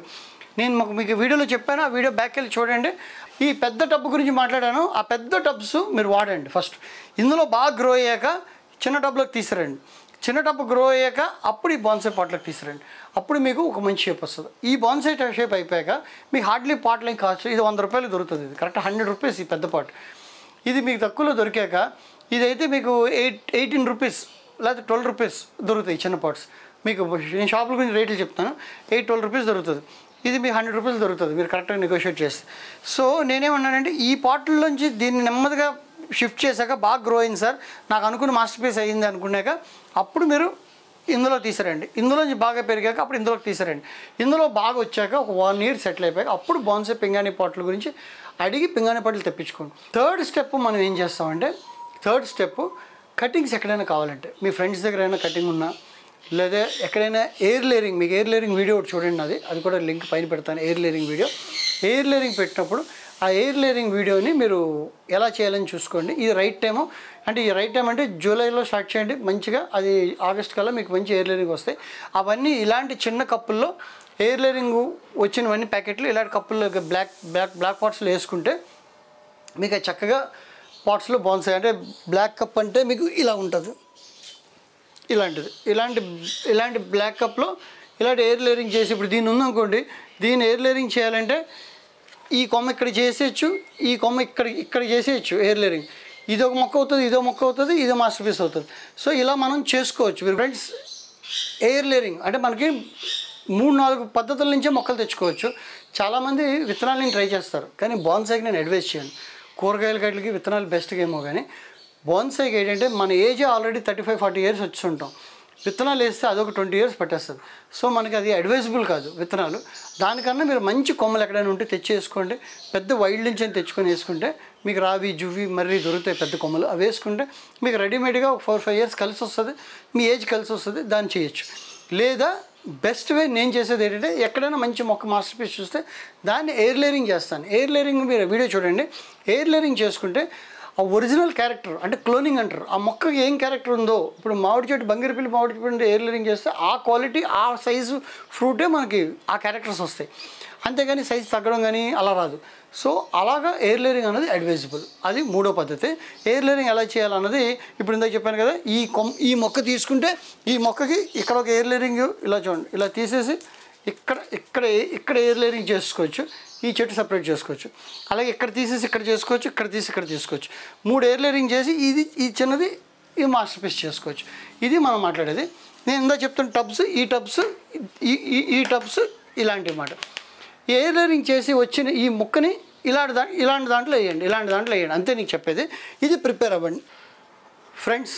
నేను మీకు వీడియోలో చెప్పాను, ఆ వీడియో బ్యాక్ వెళ్ళి చూడండి. ఈ పెద్ద టబ్బు గురించి మాట్లాడాను. ఆ పెద్ద టబ్స్ మీరు వాడండి. ఫస్ట్ ఇందులో బాగా గ్రో అయ్యాక చిన్న టబ్లోకి తీసుకురండి. చిన్న టబ్బు గ్రో అయ్యాక అప్పుడు ఈ బాన్సాయ్ పాట్లోకి తీసుకురండి. అప్పుడు మీకు ఒక మంచి షేప్ వస్తుంది. ఈ బాన్సాయ్ షేప్ అయిపోయాక మీకు హార్డ్లీ పాట్లు ఏం కాస్ట్. ఇది 100 రూపాయలు దొరుకుతుంది. ఇది కరెక్ట్ 100 రూపీస్ ఈ పెద్ద పాట్. ఇది మీకు తక్కువలో దొరికాక ఇదైతే మీకు 18 రూపీస్ లేకపోతే 12 రూపీస్ దొరుకుతాయి చిన్న పాట్స్. మీకు నేను షాపుల గురించి రేట్లు చెప్తాను. 8-12 రూపీస్ దొరుకుతుంది. ఇది మీకు 100 రూపీస్ దొరుకుతుంది మీరు కరెక్ట్గా నెగోషియేట్ చేస్తే. సో నేనేమన్నానంటే ఈ పాటల్లోంచి దీన్ని నెమ్మదిగా షిఫ్ట్ చేశాక బాగా గ్రో అయింది సార్, నాకు అనుకున్న మాస్టర్ పీస్ అయ్యింది అనుకున్నాక అప్పుడు మీరు ఇందులో తీసారండి. ఇందులోంచి బాగా పెరిగాక అప్పుడు ఇందులోకి తీసారండి. ఇందులో బాగా వచ్చాక ఒక 1 year సెటిల్ అయిపోయాక అప్పుడు బాన్సాయ్ పింగాణి పాటల గురించి అడిగి పింగాణి పాటలు తెప్పించుకోండి. థర్డ్ స్టెప్ మనం ఏం చేస్తామంటే కటింగ్స్ ఎక్కడైనా కావాలంటే మీ ఫ్రెండ్స్ దగ్గర అయినా కటింగ్ ఉన్నా లేదా ఎక్కడైనా ఎయిర్ లేరింగ్, మీకు ఎయిర్ లేరింగ్ వీడియో ఒకటి చూడండి. అది కూడా లింక్ పైన పెడతాను. Air లేరింగ్ video. ఎయిర్ లేరింగ్ పెట్టినప్పుడు ఆ ఎయిర్ లేరింగ్ వీడియోని మీరు ఎలా చేయాలని చూసుకోండి. ఇది రైట్ టైము అంటే ఈ రైట్ టైం అంటే జూలైలో స్టార్ట్ చేయండి మంచిగా. అది ఆగస్ట్ కల్లా మీకు మంచి ఎయిర్ లేరింగ్ వస్తాయి. అవన్నీ ఇలాంటి చిన్న కప్పుల్లో ఎయిర్ లేరింగ్ వచ్చినవన్నీ ప్యాకెట్లు ఇలాంటి కప్పుల్లో బ్లాక్ పాట్స్లో వేసుకుంటే మీకు అది చక్కగా పాట్స్లో బాన్సాయ్ అంటే బ్లాక్ కప్ అంటే మీకు ఇలా ఉంటుంది. ఇలాంటిది ఇలాంటి బ్లాక్ కప్లో ఇలాంటి ఎయిర్ లేరింగ్ చేసి ఇప్పుడు దీన్ని ఉందనుకోండి, దీన్ని ఎయిర్ లేరింగ్ చేయాలంటే ఈ కొమ్మ ఇక్కడ చేసేయచ్చు, ఈ కొమ్మ ఇక్కడ చేసేయచ్చు ఎయిర్ లేరింగ్. ఇదొక మొక్క అవుతుంది, ఇదో మొక్క అవుతుంది, ఇదో మాస్టర్ పీస్ అవుతుంది. సో ఇలా మనం చేసుకోవచ్చు. మీరు ఫ్రెండ్స్ ఎయిర్ లేరింగ్ అంటే మనకి 3-4 పద్ధతుల నుంచే మొక్కలు తెచ్చుకోవచ్చు. చాలామంది విత్తనాలని ట్రై చేస్తారు కానీ బాన్సాయ్కి నేను అడ్వైస్ చేయను. కూరగాయల గట్లకి విత్తనాలు బెస్ట్గా ఏమో కానీ బాన్సాయ్కి ఏంటంటే మన ఏజ్ ఆల్రెడీ 35-40 years వచ్చి ఉంటాం. విత్తనాలు వేస్తే అదొక 20 years పట్టేస్తుంది. సో మనకి అది అడ్వైజబుల్ కాదు విత్తనాలు. దానికన్నా మీరు మంచి కొమ్మలు ఎక్కడైనా ఉంటే తెచ్చి వేసుకోండి. పెద్ద వైల్డ్ నుంచి అని తెచ్చుకొని వేసుకుంటే మీకు రావి జువ్వి మర్రి దొరుకుతాయి పెద్ద కొమ్మలు. అవి వేసుకుంటే మీకు రెడీమేడ్గా ఒక 4-5 years కలిసి వస్తుంది, మీ ఏజ్ కలిసి వస్తుంది, దాన్ని చేయొచ్చు. లేదా బెస్ట్ వే నేను చేసేది ఏంటంటే ఎక్కడైనా మంచి మొక్క మాస్టర్ పీస్ చూస్తే దాన్ని ఎయిర్ లేరింగ్ చేస్తాను. ఎయిర్ లేరింగ్ మీరు వీడియో చూడండి. ఎయిర్ లేరింగ్ చేసుకుంటే ఆ ఒరిజినల్ క్యారెక్టర్ అంటే క్లోనింగ్ అంటారు. ఆ మొక్కకి ఏం క్యారెక్టర్ ఉందో ఇప్పుడు మామిడి చెట్టు బంగిరిపల్లి మామిడి చెట్టు ఎయిర్ లేరింగ్ చేస్తే ఆ క్వాలిటీ ఆ సైజు ఫ్రూటే మనకి ఆ క్యారెక్టర్స్ వస్తాయి. అంతేగాని సైజు తగ్గడం కానీ అలా రాదు. సో అలాగా ఎయిర్ లేరింగ్ అనేది అడ్వైజబుల్. అది 3వ పద్ధతి. ఎయిర్ లేరింగ్ ఎలా చేయాలన్నది ఇప్పుడు ఇందాక చెప్పాను కదా. ఈ మొక్క తీసుకుంటే ఈ మొక్కకి ఇక్కడ ఒక ఎయిర్ లేరింగ్ ఇలా చూడండి, ఇలా తీసేసి ఇక్కడ ఎయిర్ లేరింగ్ చేసుకోవచ్చు. ఈ చెట్టు సపరేట్ చేసుకోవచ్చు. అలాగే ఇక్కడ తీసేసి ఇక్కడ చేసుకోవచ్చు, ఇక్కడ తీసి ఇక్కడ తీసుకోవచ్చు. 3 ఎయిర్ లేరింగ్ చేసి ఈ చిన్నది ఈ మాస్టర్ పీస్ చేసుకోవచ్చు. ఇది మనం మాట్లాడేది. నేను ఇందా చెప్తున్న టబ్స్ ఈ టబ్స్ ఇలాంటి మాట. ఎయిర్ లేరింగ్ చేసి వచ్చిన ఈ ముక్కని ఇలాంటి దాంట్లో వేయండి. అంతే నీకు చెప్పేది. ఇది ప్రిపేర్ అవ్వండి ఫ్రెండ్స్.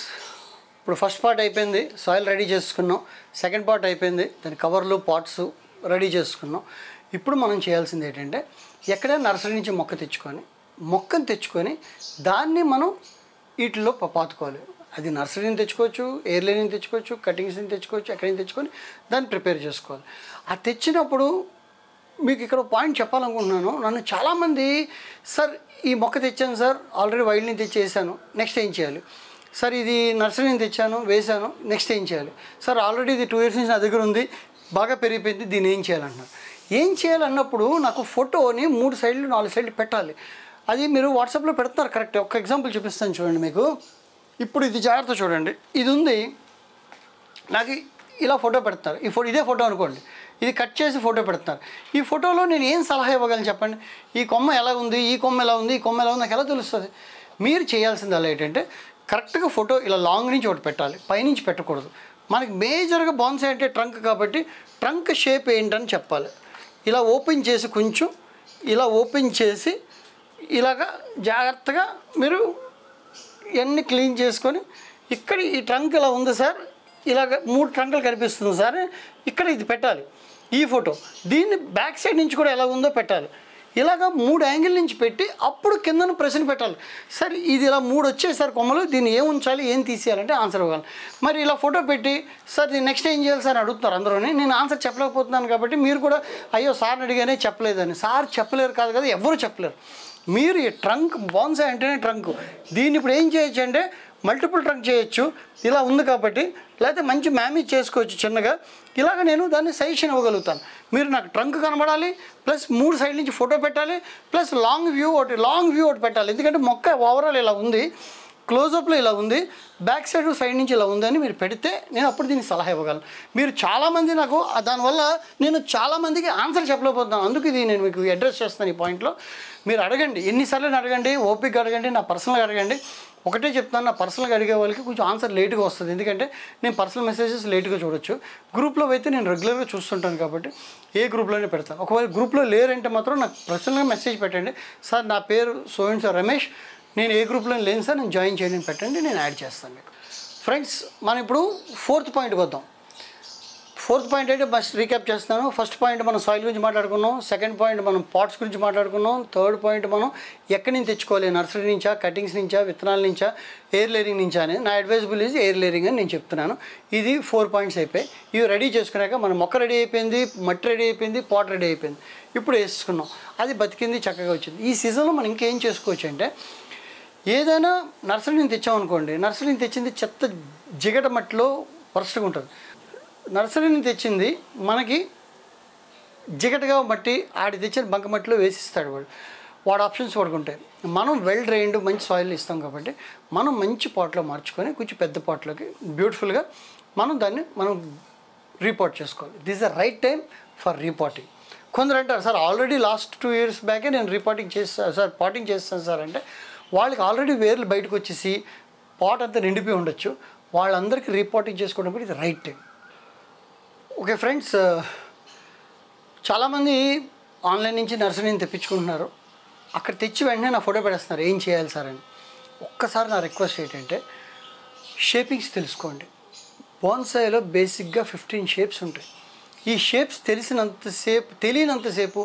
ఇప్పుడు ఫస్ట్ పార్ట్ అయిపోయింది, సాయిల్ రెడీ చేసుకున్నాం. సెకండ్ పార్ట్ అయిపోయింది, దాని కవర్లు పాట్స్ రెడీ చేసుకున్నాం. ఇప్పుడు మనం చేయాల్సింది ఏంటంటే ఎక్కడైనా నర్సరీ నుంచి మొక్కను తెచ్చుకొని దాన్ని మనం వీటిల్లో పాతుకోవాలి. అది నర్సరీని తెచ్చుకోవచ్చు, ఎయిర్లైన్ తెచ్చుకోవచ్చు, కటింగ్స్ని తెచ్చుకోవచ్చు, ఎక్కడైనా తెచ్చుకొని దాన్ని ప్రిపేర్ చేసుకోవాలి. అది తెచ్చినప్పుడు మీకు ఇక్కడ పాయింట్ చెప్పాలనుకుంటున్నాను. నన్ను చాలామంది సార్ ఈ మొక్క తెచ్చాను సార్, ఆల్రెడీ వైల్డ్ని తెచ్చేసాను, నెక్స్ట్ ఏం చేయాలి? సార్ ఇది నర్సరీని తెచ్చాను, వేసాను, నెక్స్ట్ ఏం చేయాలి? సార్ ఆల్రెడీ ఇది 2 years నుంచి నా దగ్గర ఉంది, బాగా పెరిగిపోయింది, దీన్ని ఏం చేయాలన్నారు. ఏం చేయాలన్నప్పుడు నాకు ఫోటోని 3 సైడ్లు 4 సైడ్లు పెట్టాలి. అది మీరు వాట్సాప్లో పెడుతున్నారు కరెక్ట్. ఒక ఎగ్జాంపుల్ చూపిస్తాను చూడండి మీకు. ఇప్పుడు ఇది జాగ్రత్త చూడండి, ఇది ఉంది, నాకు ఇలా ఫోటో పెడతారు. ఇదే ఫోటో అనుకోండి, ఇది కట్ చేసి ఫోటో పెడతారు. ఈ ఫోటోలో నేను ఏం సలహా ఇవ్వగలను చెప్పండి? ఈ కొమ్మ ఎలా ఉంది, ఈ కొమ్మ ఎలా ఉంది, ఈ కొమ్మ ఎలా ఉంది నాకు ఎలా తెలుస్తుంది? మీరు చేయాల్సింది అలా ఏంటంటే కరెక్ట్గా ఫోటో ఇలా లాంగ్ నుంచి ఒకటి పెట్టాలి, పైనుంచి పెట్టకూడదు. మనకి మేజర్గా బాన్సాయ్ అంటే ట్రంక్ కాబట్టి ట్రంక్ షేప్ ఏంటని చెప్పాలి. ఇలా ఓపెన్ చేసి కొంచెం ఇలా ఓపెన్ చేసి ఇలాగా జాగ్రత్తగా మీరు ఇవన్నీ క్లీన్ చేసుకొని ఇక్కడ ఈ ట్రంక్ ఇలా ఉంది సార్, ఇలాగ 3 ట్రంకులు కనిపిస్తుంది సార్, ఇక్కడ ఇది పెట్టాలి. ఈ ఫోటో దీన్ని బ్యాక్ సైడ్ నుంచి కూడా ఎలా ఉందో పెట్టాలి. ఇలాగ 3 యాంగిల్ నుంచి పెట్టి అప్పుడు కిందను ప్రశ్న పెట్టాలి. సార్ ఇది ఇలా 3 వచ్చాయి సార్ కొమ్మలు, దీన్ని ఏం ఉంచాలి, ఏం తీసేయాలంటే ఆన్సర్ ఇవ్వాలి. మరి ఇలా ఫోటో పెట్టి సార్ దీన్ని నెక్స్ట్ ఏం చేయాలి సార్ అడుగుతున్నారు అందరూని. నేను ఆన్సర్ చెప్పలేకపోతున్నాను కాబట్టి మీరు కూడా అయ్యో సార్ని అడిగానే చెప్పలేదని. సార్ చెప్పలేరు కాదు కదా, ఎవరు చెప్పలేరు. మీరు ఈ ట్రంక్ బాన్సాయ్ అంటేనే ట్రంక్. దీన్ని ఇప్పుడు ఏం చేయొచ్చు అంటే మల్టిపుల్ ట్రంక్ చేయొచ్చు, ఇలా ఉంది కాబట్టి. లేకపోతే మంచి మ్యామేజ్ చేసుకోవచ్చు చిన్నగా. ఇలాగ నేను దాన్ని సజెషన్ ఇవ్వగలుగుతాను. మీరు నాకు ట్రంక్ కనబడాలి, ప్లస్ 3 సైడ్ నుంచి ఫోటో పెట్టాలి, ప్లస్ లాంగ్ వ్యూ ఒకటి పెట్టాలి. ఎందుకంటే మొక్క ఓవరాల్ ఇలా ఉంది, క్లోజప్లో ఇలా ఉంది, బ్యాక్ సైడ్ నుంచి ఇలా ఉందని మీరు పెడితే నేను అప్పుడు దీనికి సలహా ఇవ్వగలను. మీరు చాలామంది నాకు దానివల్ల నేను చాలామందికి ఆన్సర్ చెప్పలేకపోతున్నాను. అందుకు ఇది నేను మీకు అడ్రస్ చేస్తాను ఈ పాయింట్లో. మీరు అడగండి, ఎన్నిసార్లు అడగండి, ఓపిక అడగండి, నా పర్సనల్గా అడగండి. ఒకటే చెప్తాను, నా పర్సనల్గా అడిగే వాళ్ళకి కొంచెం ఆన్సర్ లేట్గా వస్తుంది. ఎందుకంటే నేను పర్సనల్ మెసేజెస్ లేట్గా చూడొచ్చు. గ్రూప్లో అయితే నేను రెగ్యులర్గా చూస్తుంటాను కాబట్టి ఏ గ్రూప్లోనే పెడతాను. ఒకవేళ గ్రూప్లో లేరంటే మాత్రం నాకు పర్సనల్గా మెసేజ్ పెట్టండి. సార్ నా పేరు సోయన్ సార్ రమేష్, నేను ఏ గ్రూప్లో లేను సార్, నేను జాయిన్ చేయండి పెట్టండి, నేను యాడ్ చేస్తాను మీకు. ఫ్రెండ్స్ మనం ఇప్పుడు 4th పాయింట్కి వద్దాం. 4th పాయింట్ అయితే బస్ రీక్యాప్ చేస్తాను. ఫస్ట్ పాయింట్ మనం సాయిల్ గురించి మాట్లాడుకున్నాం, సెకండ్ పాయింట్ మనం పాట్స్ గురించి మాట్లాడుకున్నాం, థర్డ్ పాయింట్ మనం ఎక్కడి నుంచి తెచ్చుకోవాలి, నర్సరీ నుంచా, కటింగ్స్ నుంచా, విత్తనాల నుంచా, ఎయిర్ లేరింగ్ నుంచా అని. నా అడ్వైజబుల్ ఈజ్ ఎయిర్ లేరింగ్ అని నేను చెప్తున్నాను. ఇది 4 పాయింట్స్ అయిపోయి. ఇవి రెడీ చేసుకున్నాక మన మొక్క రెడీ అయిపోయింది, మట్టి రెడీ అయిపోయింది, పాట్ రెడీ అయిపోయింది. ఇప్పుడు వేసుకున్నాం, అది బతికింది, చక్కగా వచ్చింది. ఈ సీజన్లో మనం ఇంకేం చేసుకోవచ్చు అంటే ఏదైనా నర్సరీని తెచ్చామనుకోండి, నర్సరీని తెచ్చింది చెత్త జిగట మట్టిలో వరస్ట్గా ఉంటుంది. నర్సరీని తెచ్చింది మనకి జిగటగా మట్టి ఆడి తెచ్చిన బంక మట్టిలో వేసిస్తాడు వాడు ఆప్షన్స్ వాడుకుంటాయి. మనం వెల్ డ్రైన్డ్ మంచి సాయిల్ ఇస్తాం కాబట్టి మనం మంచి పాట్లో మార్చుకొని కొంచెం పెద్ద పాట్లోకి బ్యూటిఫుల్గా దాన్ని రీపాట్ చేసుకోవాలి. This the right time for repotting. కొందరు అంటారు సార్ ఆల్రెడీ లాస్ట్ 2 years బ్యాకే నేను రీపాటింగ్ చేస్తాను సార్, పాటింగ్ చేస్తాను సార్ అంటే వాళ్ళకి ఆల్రెడీ వేర్లు బయటకు వచ్చేసి పాట్ అంతా నిండిపోయి ఉండొచ్చు. వాళ్ళందరికీ రీపాటింగ్ చేసుకోవడం కూడా ఇది రైట్ టైం. ఓకే ఫ్రెండ్స్, చాలామంది ఆన్లైన్ నుంచి నర్సరీని తెప్పించుకుంటున్నారు. అక్కడ తెచ్చి వెంటనే నా ఫోటో పెడేస్తున్నారు, ఏం చేయాలి సార్ అని. ఒక్కసారి నా రిక్వెస్ట్ ఏంటంటే షేపింగ్స్ తెలుసుకోండి. బాన్సాయిలో బేసిక్గా 15 షేప్స్ ఉంటాయి. ఈ షేప్స్ తెలియనంతసేపు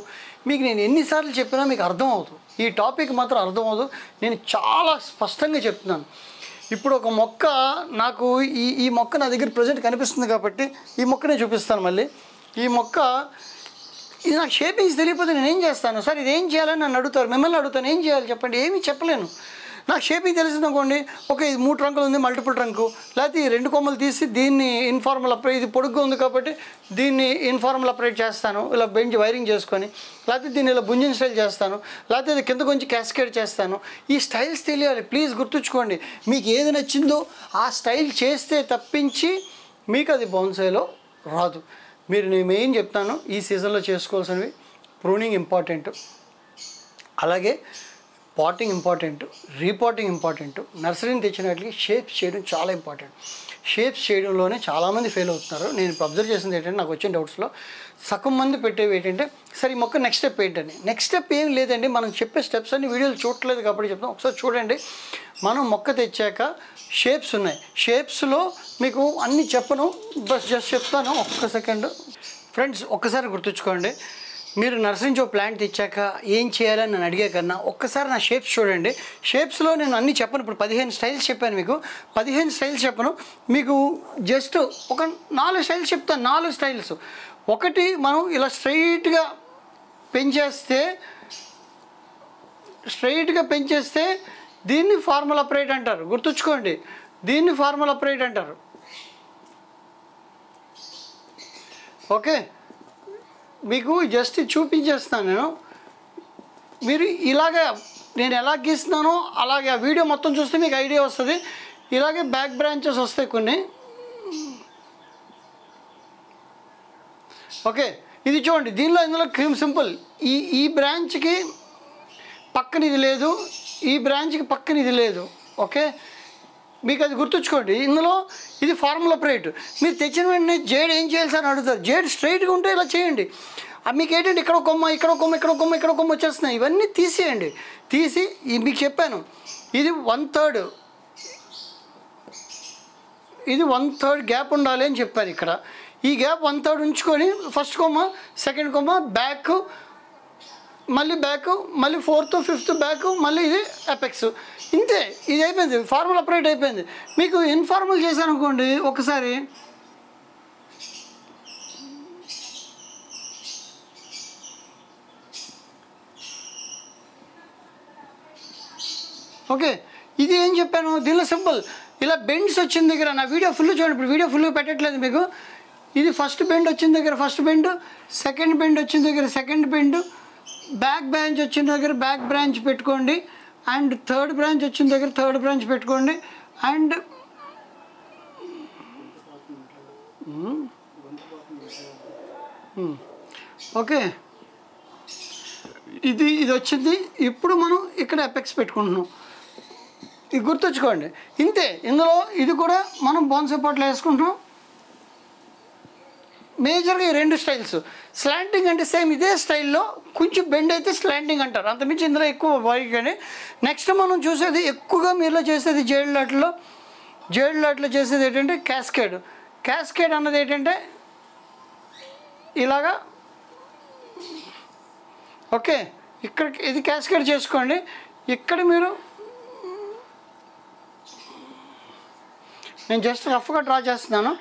మీకు నేను ఎన్నిసార్లు చెప్పినా మీకు అర్థం అవుతుంది. ఈ టాపిక్ మాత్రం అర్థం అవుతుంది. నేను చాలా స్పష్టంగా చెప్తున్నాను. ఇప్పుడు ఒక మొక్క నాకు ఈ మొక్క నా దగ్గర ప్రజెంట్ కనిపిస్తుంది కాబట్టి ఈ మొక్కనే చూపిస్తాను. మళ్ళీ ఈ మొక్క ఇది నాకు షేపింగ్స్ తెలియకపోతే నేను ఏం చేస్తాను సార్, ఇది ఏం చేయాలని నన్ను అడుగుతారు. మిమ్మల్ని అడుగుతాను, ఏం చేయాలి చెప్పండి. ఏమీ చెప్పలేను. నాకు షేపింగ్ తెలిసింది అనుకోండి, ఓకే ఇది 3 ట్రంకులు ఉంది, మల్టిపుల్ ట్రంకు, లేకపోతే ఈ 2 కొమ్మలు తీసి దీన్ని ఇన్ఫార్మల్ అప్రైట్, ఇది పొడుగ్గా ఉంది కాబట్టి దీన్ని ఇన్ఫార్మల్ అప్రైట్ చేస్తాను, ఇలా బెంచ్ వైరింగ్ చేసుకొని, లేకపోతే దీన్ని ఇలా బుంజిన్ స్టైల్ చేస్తాను, లేకపోతే ఇది కింద కొంచెం క్యాస్కేడ్ చేస్తాను. ఈ స్టైల్స్ తెలియాలి. ప్లీజ్ గుర్తుంచుకోండి, మీకు ఏది నచ్చిందో ఆ స్టైల్ చేస్తే తప్పించి మీకు అది బాన్సాయిలో రాదు. నేను మెయిన్ చెప్తాను, ఈ సీజన్లో చేసుకోవాల్సినవి ప్రూనింగ్ ఇంపార్టెంట్, అలాగే పాటింగ్ ఇంపార్టెంట్, రీపాటింగ్ ఇంపార్టెంట్. నర్సరీని తెచ్చినట్లకి షేప్స్ చేయడం చాలా ఇంపార్టెంట్. షేప్స్ చేయడంలోనే చాలామంది ఫెయిల్ అవుతున్నారు. నేను ఇప్పుడు అబ్జర్వ్ చేసింది ఏంటంటే నాకు వచ్చిన డౌట్స్లో సగం మంది పెట్టేవి ఏంటంటే సరే ఈ మొక్క నెక్స్ట్ స్టెప్ ఏంటని. నెక్స్ట్ స్టెప్ ఏం లేదండి, మనం చెప్పే స్టెప్స్ అన్ని వీడియోలు చూడట్లేదు కాబట్టి చెప్తాం. ఒకసారి చూడండి. మనం మొక్క తెచ్చాక షేప్స్ ఉన్నాయి, షేప్స్లో మీకు అన్నీ చెప్పను, బస్ జస్ట్ చెప్తాను. ఒక్క సెకండ్ ఫ్రెండ్స్, ఒక్కసారి గుర్తుంచుకోండి. మీరు నర్సరీ నుంచి ఒక ప్లాంట్ తెచ్చాక ఏం చేయాలని నేను అడిగే కన్నా ఒక్కసారి నా షేప్స్ చూడండి. షేప్స్లో నేను అన్నీ చెప్పను. ఇప్పుడు 15 స్టైల్స్ చెప్పాను మీకు. 15 స్టైల్స్ చెప్పను మీకు, జస్ట్ ఒక 4 స్టైల్స్ చెప్తాను. 4 స్టైల్స్. ఒకటి, మనం ఇలా స్ట్రైట్గా పెంచేస్తే దీన్ని ఫార్మల్ అప్రైట్ అంటారు. గుర్తుంచుకోండి, దీన్ని ఫార్మల్ అప్రైట్ అంటారు. ఓకే, మీకు జస్ట్ చూపించేస్తాను నేను. మీరు ఇలాగే నేను ఎలా గీస్తున్నానో అలాగే ఆ వీడియో మొత్తం చూస్తే మీకు ఐడియా వస్తుంది. ఇలాగే బ్యాక్ బ్రాంచెస్ వస్తాయి కొన్ని. ఓకే, ఇది చూడండి. ఇందులో సింపుల్. ఈ బ్రాంచ్కి పక్కన ఇది లేదు, ఈ బ్రాంచ్కి పక్కన ఇది లేదు. ఓకే, మీకు అది గుర్తుంచుకోండి. ఇందులో ఇది ఫార్ములా అప్రైట్. మీరు తెచ్చిన వెంటనే జేడ్ ఏం చేయాలి సార్ అని అడుగుతారు. జేడ్ స్ట్రైట్గా ఉంటే ఇలా చేయండి. మీకు ఏంటంటే ఇక్కడ కొమ్మ, ఇక్కడ కొమ్మ, ఇక్కడ కొమ్మ, ఇక్కడ కొమ్మ వచ్చేస్తున్నాయి. ఇవన్నీ తీసేయండి. తీసి మీకు చెప్పాను, ఇది 1/3, ఇది 1/3 గ్యాప్ ఉండాలి అని చెప్పాను. ఇక్కడ ఈ గ్యాప్ 1/3 ఉంచుకొని ఫస్ట్ కొమ్మ, సెకండ్ కొమ్మ, బ్యాక్, మళ్ళీ బ్యాక్, మళ్ళీ 4th 5th బ్యాక్, మళ్ళీ ఇది అపెక్స్. ఇంతే, ఇది అయిపోయింది. ఫార్మల్ అప్రైట్ అయిపోయింది. మీకు ఇన్ఫార్మల్ చేశాను అనుకోండి ఒకసారి, ఓకే, ఇది ఏం చెప్పాను దీనిలో సింపుల్. ఇలా బెండ్స్ వచ్చిన దగ్గర నా వీడియో ఫుల్ చూడండి. ఇప్పుడు వీడియో ఫుల్గా పెట్టట్లేదు మీకు. ఇది ఫస్ట్ బెండ్ వచ్చిన దగ్గర ఫస్ట్ బెండ్, సెకండ్ బెండ్ వచ్చిన దగ్గర సెకండ్ బెండ్, బ్యాక్ బ్రాంచ్ వచ్చిన దగ్గర బ్యాక్ బ్రాంచ్ పెట్టుకోండి, అండ్ థర్డ్ బ్రాంచ్ వచ్చిన దగ్గర థర్డ్ బ్రాంచ్ పెట్టుకోండి. అండ్ ఓకే, ఇది వచ్చింది. ఇప్పుడు మనం ఇక్కడ ఎపెక్స్ పెట్టుకుంటున్నాం. ఇది గుర్తుంచుకోండి. ఇంతే. ఇందులో ఇది కూడా మనం బోన్ సపోర్ట్లో వేసుకుంటున్నాం. మేజర్గా ఈ 2 స్టైల్స్. స్లాంటింగ్ అంటే సేమ్ ఇదే స్టైల్లో, కొంచెం బెండ్ అయితే స్లాంటింగ్ అంటారు. అంతమించి ఇందులో ఎక్కువ వైట్. కానీ నెక్స్ట్ మనం చూసేది ఎక్కువగా మీలో చేసేది జేడ్ లాట్లో చేసేది ఏంటంటే క్యాస్కేడ్. క్యాస్కేడ్ అన్నది ఏంటంటే ఇలాగా. ఓకే, ఇక్కడ ఇది క్యాస్కేడ్ చేసుకోండి. ఇక్కడ మీరు, నేను జస్ట్ రఫ్గా డ్రా చేస్తున్నాను.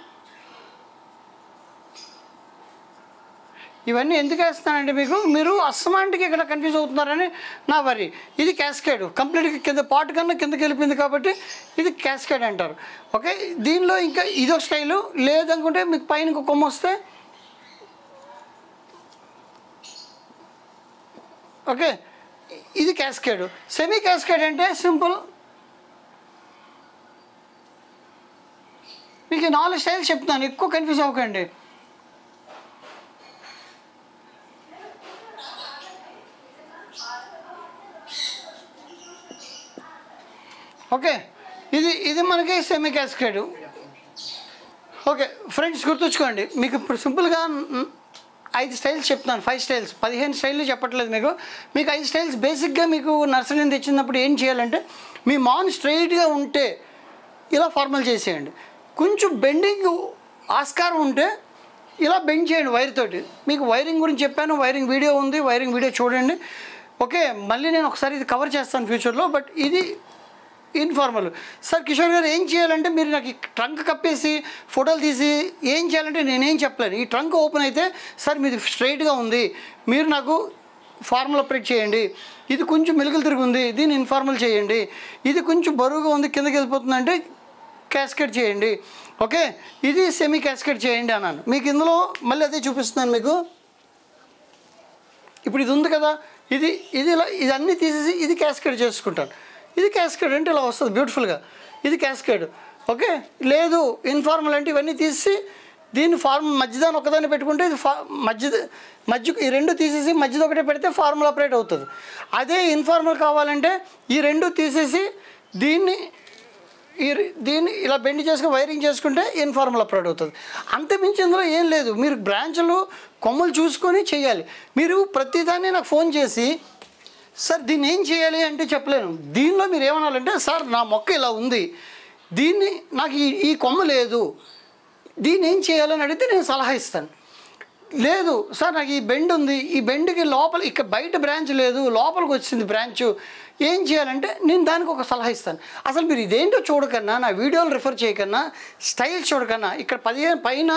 ఇవన్నీ ఎందుకు వేస్తానంటే మీరు అస్సమాంటికి ఇక్కడ కన్ఫ్యూజ్ అవుతున్నారని నా వరి. ఇది క్యాస్కేడ్, కంప్లీట్గా కింద పాట్ కన్నా కిందకి వెళ్ళిపోయింది కాబట్టి ఇది క్యాస్కేడ్ అంటారు. ఓకే, దీనిలో ఇంకా ఇదొక స్టైలు. లేదనుకుంటే మీకు పైన ఇంకో కొమ్మ వస్తే, ఓకే, ఇది క్యాస్కేడ్. సెమీ క్యాస్కేడ్ అంటే సింపుల్. మీకు 4 స్టైల్స్ చెప్తాను, ఎక్కువ కన్ఫ్యూజ్ అవ్వకండి. ఓకే, ఇది మనకి సెమీ క్యాస్కేడ్. ఓకే ఫ్రెండ్స్, గుర్తుంచుకోండి. మీకు ఇప్పుడు సింపుల్గా 5 స్టైల్స్ చెప్తాను. 5 స్టైల్స్, 15 స్టైల్లు చెప్పట్లేదు మీకు 5 స్టైల్స్. బేసిక్గా మీకు నర్సరీ నుంచి తెచ్చినప్పుడు ఏం చేయాలంటే, మీ మాన్ స్ట్రైట్గా ఉంటే ఇలా ఫార్మల్ చేసేయండి. కొంచెం బెండింగ్ ఆస్కారం ఉంటే ఇలా బెండ్ చేయండి వైర్ తోటి. మీకు వైరింగ్ గురించి చెప్పాను, వైరింగ్ వీడియో ఉంది, వైరింగ్ వీడియో చూడండి. ఓకే, మళ్ళీ నేను ఒకసారి ఇది కవర్ చేస్తాను ఫ్యూచర్లో. బట్ ఇది ఇన్ఫార్మల్. సార్ కిషోర్ గారు ఏం చేయాలంటే, మీరు నాకు ఈ ట్రంక్ కప్పేసి ఫోటోలు తీసి ఏం చేయాలంటే నేనేం చెప్పలేను. ఈ ట్రంక్ ఓపెన్ అయితే సార్ మీది స్ట్రైట్గా ఉంది, మీరు నాకు ఫార్మల్ అప్రైట్ చేయండి. ఇది కొంచెం మెలుగులు తిరిగి ఉంది, దీన్ని ఇన్ఫార్మల్ చేయండి. ఇది కొంచెం బరువుగా ఉంది, కిందకి వెళ్ళిపోతుందంటే క్యాస్కేడ్ చేయండి. ఓకే, ఇది సెమీ క్యాస్కేడ్ చేయండి అన్నాను. మీకు ఇందులో మళ్ళీ అదే చూపిస్తున్నాను మీకు. ఇప్పుడు ఇది ఉంది కదా, ఇది ఇలా ఇదన్నీ తీసేసి ఇది క్యాస్కేడ్ చేసుకుంటాను. ఇది క్యాస్కేడ్ అంటే ఇలా వస్తుంది బ్యూటిఫుల్గా. ఇది క్యాస్కేడ్. ఓకే, లేదు ఇన్ఫార్మల్ అంటే ఇవన్నీ తీసి దీన్ని మధ్యదాన్ని ఒకదాన్ని పెట్టుకుంటే ఇది మధ్య ఈ 2 తీసేసి మధ్యది ఒకటే పెడితే ఫార్ములా ఆపరేట్ అవుతుంది. అదే ఇన్ఫార్మల్ కావాలంటే ఈ 2 తీసేసి దీన్ని ఇలా బెండ్ చేసుకుని వైరింగ్ చేసుకుంటే ఇన్ఫార్మల్ అప్లోడ్ అవుతుంది. అంతమించి ఇందులో ఏం లేదు. మీరు బ్రాంచ్లు కొమ్మలు చూసుకొని చేయాలి. మీరు ప్రతిదాన్ని నాకు ఫోన్ చేసి సార్ దీన్ని ఏం చేయాలి అంటే చెప్పలేను. దీనిలో మీరు ఏమనాలంటే, సార్ నా మొక్క ఇలా ఉంది, దీన్ని నాకు ఈ కొమ్మ లేదు, దీన్ని ఏం చేయాలని అడిగితే నేను సలహా ఇస్తాను. లేదు సార్ నాకు ఈ బెండ్ ఉంది, ఈ బెండ్కి లోపల ఇక్కడ బయట బ్రాంచ్ లేదు, లోపలికి వచ్చింది బ్రాంచ్, ఏం చేయాలంటే నేను దానికి ఒక సలహా ఇస్తాను. అసలు మీరు ఇదేంటో చూడకన్నా, నా వీడియోలు రిఫర్ చేయకన్నా, స్టైల్స్ చూడకన్నా, ఇక్కడ 15 పైన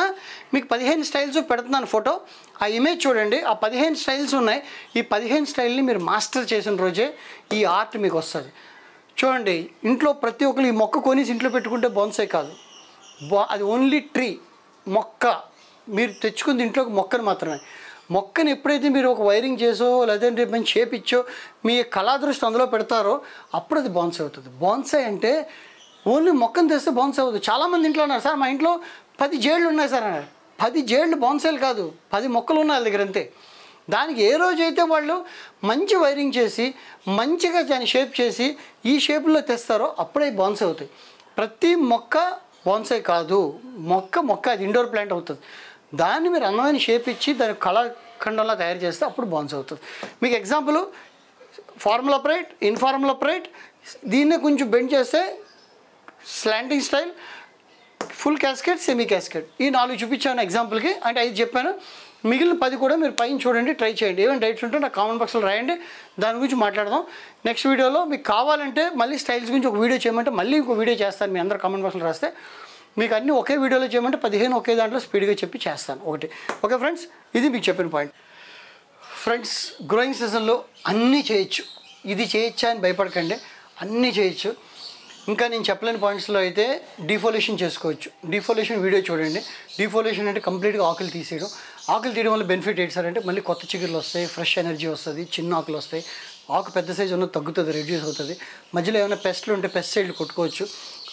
మీకు 15 స్టైల్స్ పెడుతున్నాను ఫోటో, ఆ ఇమేజ్ చూడండి. ఆ 15 స్టైల్స్ ఉన్నాయి. ఈ 15 స్టైల్ని మీరు మాస్టర్ చేసిన రోజే ఈ ఆర్ట్ మీకు వస్తుంది. చూడండి, ఇంట్లో ప్రతి ఒక్కరు ఈ మొక్క కొనేసి ఇంట్లో పెట్టుకుంటే బోన్సాయ్ కాదు, అది ఓన్లీ ట్రీ, మొక్క. మీరు తెచ్చుకుంది ఇంట్లోకి మొక్కను మాత్రమే. మొక్కను ఎప్పుడైతే మీరు ఒక వైరింగ్ చేసో లేదంటే మంచి షేప్ ఇచ్చో మీ కళాదృష్టి అందులో పెడతారో అప్పుడు అది బోన్సాయ్ అవుతుంది. బోన్సాయ్ అంటే ఓన్లీ మొక్కను తెస్తే బోన్సాయ్ అవుతుంది. చాలామంది ఇంట్లో ఉన్నారు, సార్ మా ఇంట్లో 10 జేళ్ళు ఉన్నాయి సార్ అన్నారు. 10 జేళ్ళు బోన్సాయ్లు కాదు, 10 మొక్కలు ఉన్నాయి వాళ్ళ దగ్గర అంతే. దానికి ఏ రోజైతే వాళ్ళు మంచి వైరింగ్ చేసి మంచిగా దాన్ని షేప్ చేసి ఈ షేప్లో తెస్తారో అప్పుడే బోన్సాయ్ అవుతాయి. ప్రతి మొక్క బోన్సాయ్ కాదు, మొక్క అది ఇండోర్ ప్లాంట్ అవుతుంది. దాన్ని మీరు అందమైన షేప్ ఇచ్చి దాని కళాఖండంలా తయారు చేస్తే అప్పుడు బోన్సాయ్ అవుతుంది. మీకు ఎగ్జాంపుల్ ఫార్ములా ప్రైట్, ఇన్ఫార్ములా ప్రైట్, దీన్నే కొంచెం బెండ్ చేస్తే slanting style, full casket, semi casket, ఈ 4 చూపించాను ఎగ్జాంపుల్కి. అంటే 5 చెప్పాను, మిగిలిన 10 కూడా మీరు పైన చూడండి, ట్రై చేయండి. ఏమైనా డౌట్స్ ఉంటే నాకు కామెంట్ బాక్స్లో రాయండి, దాని గురించి మాట్లాడదాం. నెక్స్ట్ వీడియోలో మీకు కావాలంటే మళ్ళీ స్టైల్స్ గురించి ఒక వీడియో చేయమంటే మళ్ళీ ఇంకో వీడియో చేస్తాను. మీ అందరూ కామెంట్ బాక్స్లో రాస్తే మీకు అన్నీ ఒకే వీడియోలో చేయమంటే 15 ఒకే దాంట్లో స్పీడ్గా చెప్పి చేస్తాను ఒకటి. ఓకే ఫ్రెండ్స్, ఇది మీకు చెప్పిన పాయింట్. ఫ్రెండ్స్, గ్రోయింగ్ సీజన్లో అన్నీ చేయొచ్చు, ఇది చేయొచ్చా అని భయపడకండి, అన్నీ చేయొచ్చు. ఇంకా నేను చెప్పలేని పాయింట్స్లో అయితే డిఫోలేషన్ చేసుకోవచ్చు. డిఫోలేషన్ వీడియో చూడండి. డిఫోలేషన్ అంటే కంప్లీట్గా ఆకులు తీసేయడం. ఆకులు తీయడం వల్ల బెనిఫిట్ ఏంటి సార్ అంటే మళ్ళీ కొత్త చిగురులు వస్తాయి, ఫ్రెష్ ఎనర్జీ వస్తుంది, చిన్న ఆకులు వస్తాయి, ఆకు పెద్ద సైజు ఉన్నది తగ్గుతుంది, రెడ్యూస్ అవుతుంది. మధ్యలో ఏమైనా పెస్ట్లు ఉంటే పెస్టిసైడ్లు కొట్టుకోవచ్చు.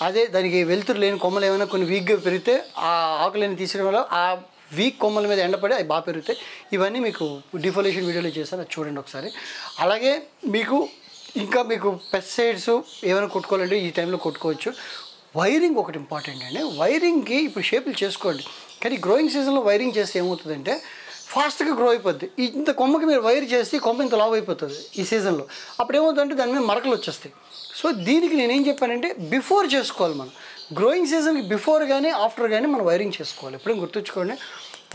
అదే దానికి వెలుతురు లేని కొమ్మలు ఏమైనా కొన్ని వీక్గా పెరిగితే ఆ ఆకులని తీసేయడం వల్ల ఆ వీక్ కొమ్మల మీద ఎండపడి అవి బాగా పెరుగుతాయి. ఇవన్నీ మీకు డిఫోలేషన్ వీడియోలో చేశాను, అది చూడండి ఒకసారి. అలాగే మీకు ఇంకా మీకు పెస్టిసైడ్స్ ఏమైనా కొట్టుకోవాలంటే ఈ టైంలో కొట్టుకోవచ్చు. వైరింగ్ ఒకటి ఇంపార్టెంట్ అండి. వైరింగ్కి ఇప్పుడు షేపులు చేసుకోండి, కానీ గ్రోయింగ్ సీజన్లో వైరింగ్ చేస్తే ఏమవుతుందంటే ఫాస్ట్గా గ్రో అయిపోద్ది. ఇంత కొమ్మకి మీరు వైర్ చేసి కొమ్మ ఇంత లావ్ అయిపోతుంది ఈ సీజన్లో. అప్పుడు ఏమవుతుందంటే దాని మీద మరకలు వచ్చేస్తాయి. సో దీనికి నేనేం చెప్పానంటే బిఫోర్ చేసుకోవాలి. మనం గ్రోయింగ్ సీజన్కి బిఫోర్ కానీ ఆఫ్టర్ కానీ మనం వైరింగ్ చేసుకోవాలి. ఎప్పుడేం గుర్తుంచుకోండి,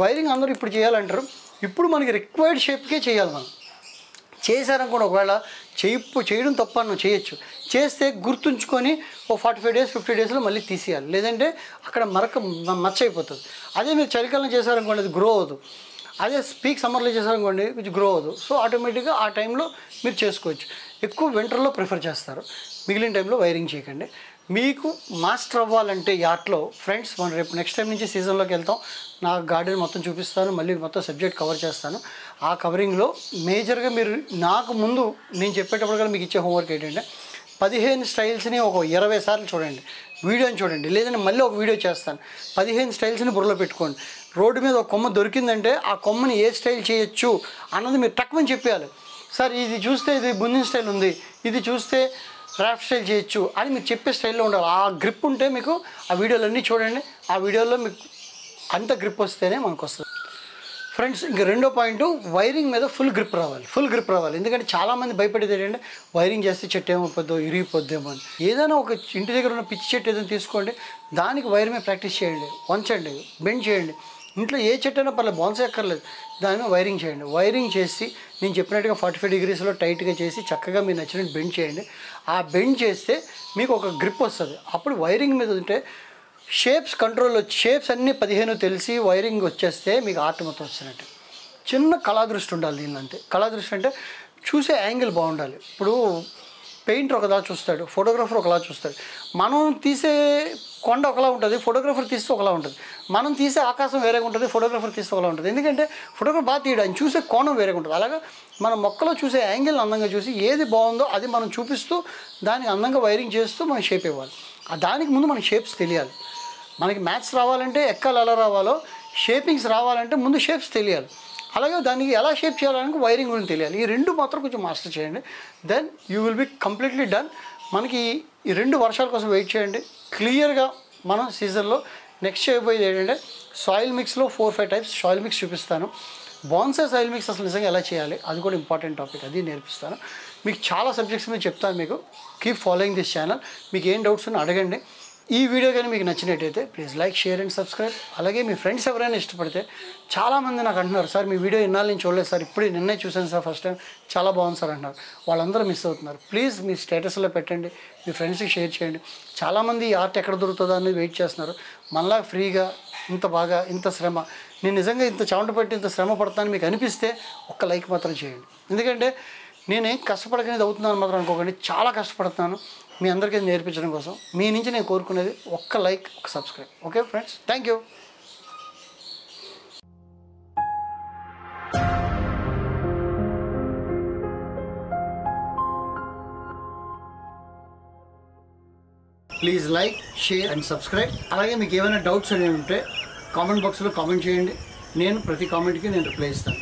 వైరింగ్ అందరూ ఇప్పుడు చేయాలంటారు, ఇప్పుడు మనకి రిక్వైర్డ్ షేప్కే చేయాలి. మనం చేశారనుకోండి, ఒకవేళ చేయడం తప్ప నువ్వు చేయొచ్చు, చేస్తే గుర్తుంచుకొని ఓ 45 డేస్ 50 డేస్లో మళ్ళీ తీసేయాలి, లేదంటే అక్కడ మచ్చ అయిపోతుంది. అదే మీరు చలికాలం చేశారనుకోండి అది గ్రో అవ్వదు. అదే పీక్ సమ్మర్లో చేశారనుకోండి కొంచెం గ్రో అవ్వదు. సో ఆటోమేటిక్గా ఆ టైంలో మీరు చేసుకోవచ్చు. ఎక్కువ వింటర్లో ప్రిఫర్ చేస్తారు, మిగిలిన టైంలో వైరింగ్ చేయకండి. మీకు మాస్టర్ అవ్వాలంటే ఈ ఆర్ట్లో ఫ్రెండ్స్, మనం రేపు నెక్స్ట్ టైం నుంచి సీజన్లోకి వెళ్తాం. నా గార్డెన్ మొత్తం చూపిస్తాను, మళ్ళీ మొత్తం సబ్జెక్ట్ కవర్ చేస్తాను. ఆ కవరింగ్లో మేజర్గా మీరు నాకు ముందు నేను చెప్పేటప్పుడు కూడా మీకు ఇచ్చే హోంవర్క్ ఏంటంటే 15 స్టైల్స్ని ఒక 20 సార్లు చూడండి, వీడియోని చూడండి, లేదంటే మళ్ళీ ఒక వీడియో చేస్తాను. 15 స్టైల్స్ని బుర్రలో పెట్టుకోండి. రోడ్డు మీద ఒక కొమ్మ దొరికిందంటే ఆ కొమ్మని ఏ స్టైల్ చేయొచ్చు అన్నది మీరు టక్కుమని చెప్పేయాలి. సార్ ఇది చూస్తే ఇది బుందిన్ స్టైల్ ఉంది, ఇది చూస్తే రాఫ్ట్ స్టైల్ చేయొచ్చు అని మీరు చెప్పే స్టైల్లో ఉండాలి. ఆ గ్రిప్ ఉంటే మీకు ఆ వీడియోలన్నీ చూడండి, ఆ వీడియోలో మీకు అంత గ్రిప్ వస్తేనే మనకు వస్తుంది. ఫ్రెండ్స్, ఇంక రెండో పాయింట్, వైరింగ్ మీద ఫుల్ గ్రిప్ రావాలి. ఎందుకంటే చాలామంది భయపడేది ఏంటంటే వైరింగ్ చేస్తే చెట్టు ఏమైపోద్దో, ఇరిగిపోద్దేమో అని. ఏదైనా ఒక ఇంటి దగ్గర ఉన్న పిచ్చి చెట్టు ఏదైనా తీసుకోండి, దానికి వైర్ మీద ప్రాక్టీస్ చేయండి, వంచండి, బెండ్ చేయండి. ఇంట్లో ఏ చెట్టు అయినా పర్లేదు, బౌన్స్ ఎక్కర్లేదు, దాని మీద వైరింగ్ చేయండి. వైరింగ్ చేసి నేను చెప్పినట్టుగా 45 డిగ్రీస్లో టైట్గా చేసి చక్కగా మీరు నచ్చినట్టు బెండ్ చేయండి. ఆ బెండ్ చేస్తే మీకు ఒక గ్రిప్ వస్తుంది. అప్పుడు వైరింగ్ మీద ఉంటే షేప్స్ కంట్రోల్ వచ్చి షేప్స్ అన్నీ 15 తెలిసి వైరింగ్ వచ్చేస్తే మీకు ఆర్ట్ మొత్తం వచ్చినట్టు. చిన్న కళాదృష్టి ఉండాలి దీనిలో, అంతే. కళాదృష్టి అంటే చూసే యాంగిల్ బాగుండాలి. ఇప్పుడు పెయింటర్ ఒకలా చూస్తాడు, ఫోటోగ్రాఫర్ ఒకలా చూస్తాడు. మనం తీసే కొండ ఒకలా ఉంటుంది, ఫోటోగ్రాఫర్ తీస్తే ఒకలా ఉంటుంది. మనం తీసే ఆకాశం వేరేగా ఉంటుంది, ఫోటోగ్రాఫర్ తీస్తే ఒకలా ఉంటుంది. ఎందుకంటే ఫోటోగ్రాఫర్ బాగా తీయడం, ఆయన చూసే కోణం వేరేగా ఉంటుంది. అలాగా మన మొక్కలో చూసే యాంగిల్ అందంగా చూసి ఏది బాగుందో అది మనం చూపిస్తూ దానికి అందంగా వైరింగ్ చేస్తూ మనం షేప్ ఇవ్వాలి. దానికి ముందు మన షేప్స్ తెలియాలి. మనకి మ్యాథ్స్ రావాలంటే ఎక్కాలు ఎలా రావాలో, షేపింగ్స్ రావాలంటే ముందు షేప్స్ తెలియాలి. అలాగే దానికి ఎలా షేప్ చేయాలని వైరింగ్ గురించి తెలియాలి. ఈ రెండు మాత్రం కొంచెం మాస్టర్ చేయండి, then you will be completely done. మనకి ఈ 2 వర్షాల కోసం వెయిట్ చేయండి. క్లియర్గా మనం సీజన్లో నెక్స్ట్ చేయబోయేది ఏంటంటే సాయిల్ మిక్స్లో 4-5 టైప్స్ సాయిల్ మిక్స్ చూపిస్తాను. బాన్సాయ్ సాయిల్ మిక్స్ అసలు నిజంగా ఎలా చేయాలి అది కూడా ఇంపార్టెంట్ టాపిక్, అది నేర్పిస్తాను. మీకు చాలా సబ్జెక్ట్స్ మీద చెప్తాను. మీకు కీప్ ఫాలోయింగ్ దిస్ ఛానల్. మీకు ఏం డౌట్స్ ఉన్నా అడగండి. ఈ వీడియో కానీ మీకు నచ్చినట్టయితే please like, share and subscribe. అలాగే మీ ఫ్రెండ్స్ ఎవరైనా ఇష్టపడితే, చాలామంది నాకు అంటున్నారు సార్ మీ వీడియో ఇన్నాళ్ళు నేను చూడలేదు సార్, ఇప్పుడే నిన్నే చూశాను సార్ ఫస్ట్ టైం, చాలా బాగుంది సార్ అంటున్నారు. వాళ్ళందరూ మిస్ అవుతున్నారు. ప్లీజ్ మీ స్టేటస్లో పెట్టండి, మీ ఫ్రెండ్స్కి షేర్ చేయండి. చాలామంది ఈ ఆర్ట్ ఎక్కడ దొరుకుతుందో అని వెయిట్ చేస్తున్నారు. మళ్ళీ ఫ్రీగా ఇంత బాగా ఇంత శ్రమ, నేను నిజంగా ఇంత చెమట పట్టి ఇంత శ్రమ పడతాను మీకు అనిపిస్తే ఒక్క లైక్ మాత్రం చేయండి. ఎందుకంటే నేనేం కష్టపడకనేది అవుతున్నాను మాత్రం అనుకోకండి, చాలా కష్టపడుతున్నాను మీ అందరికీ నేర్పించడం కోసం. మీ నుంచి నేను కోరుకునేది ఒక్క లైక్, ఒక subscribe. Okay friends, thank you. Please like, share and subscribe. అలాగే మీకు ఏమైనా డౌట్స్ అనేవి ఉంటే కామెంట్ బాక్స్లో కామెంట్ చేయండి. నేను ప్రతి కామెంట్కి రిప్లై ఇస్తాను.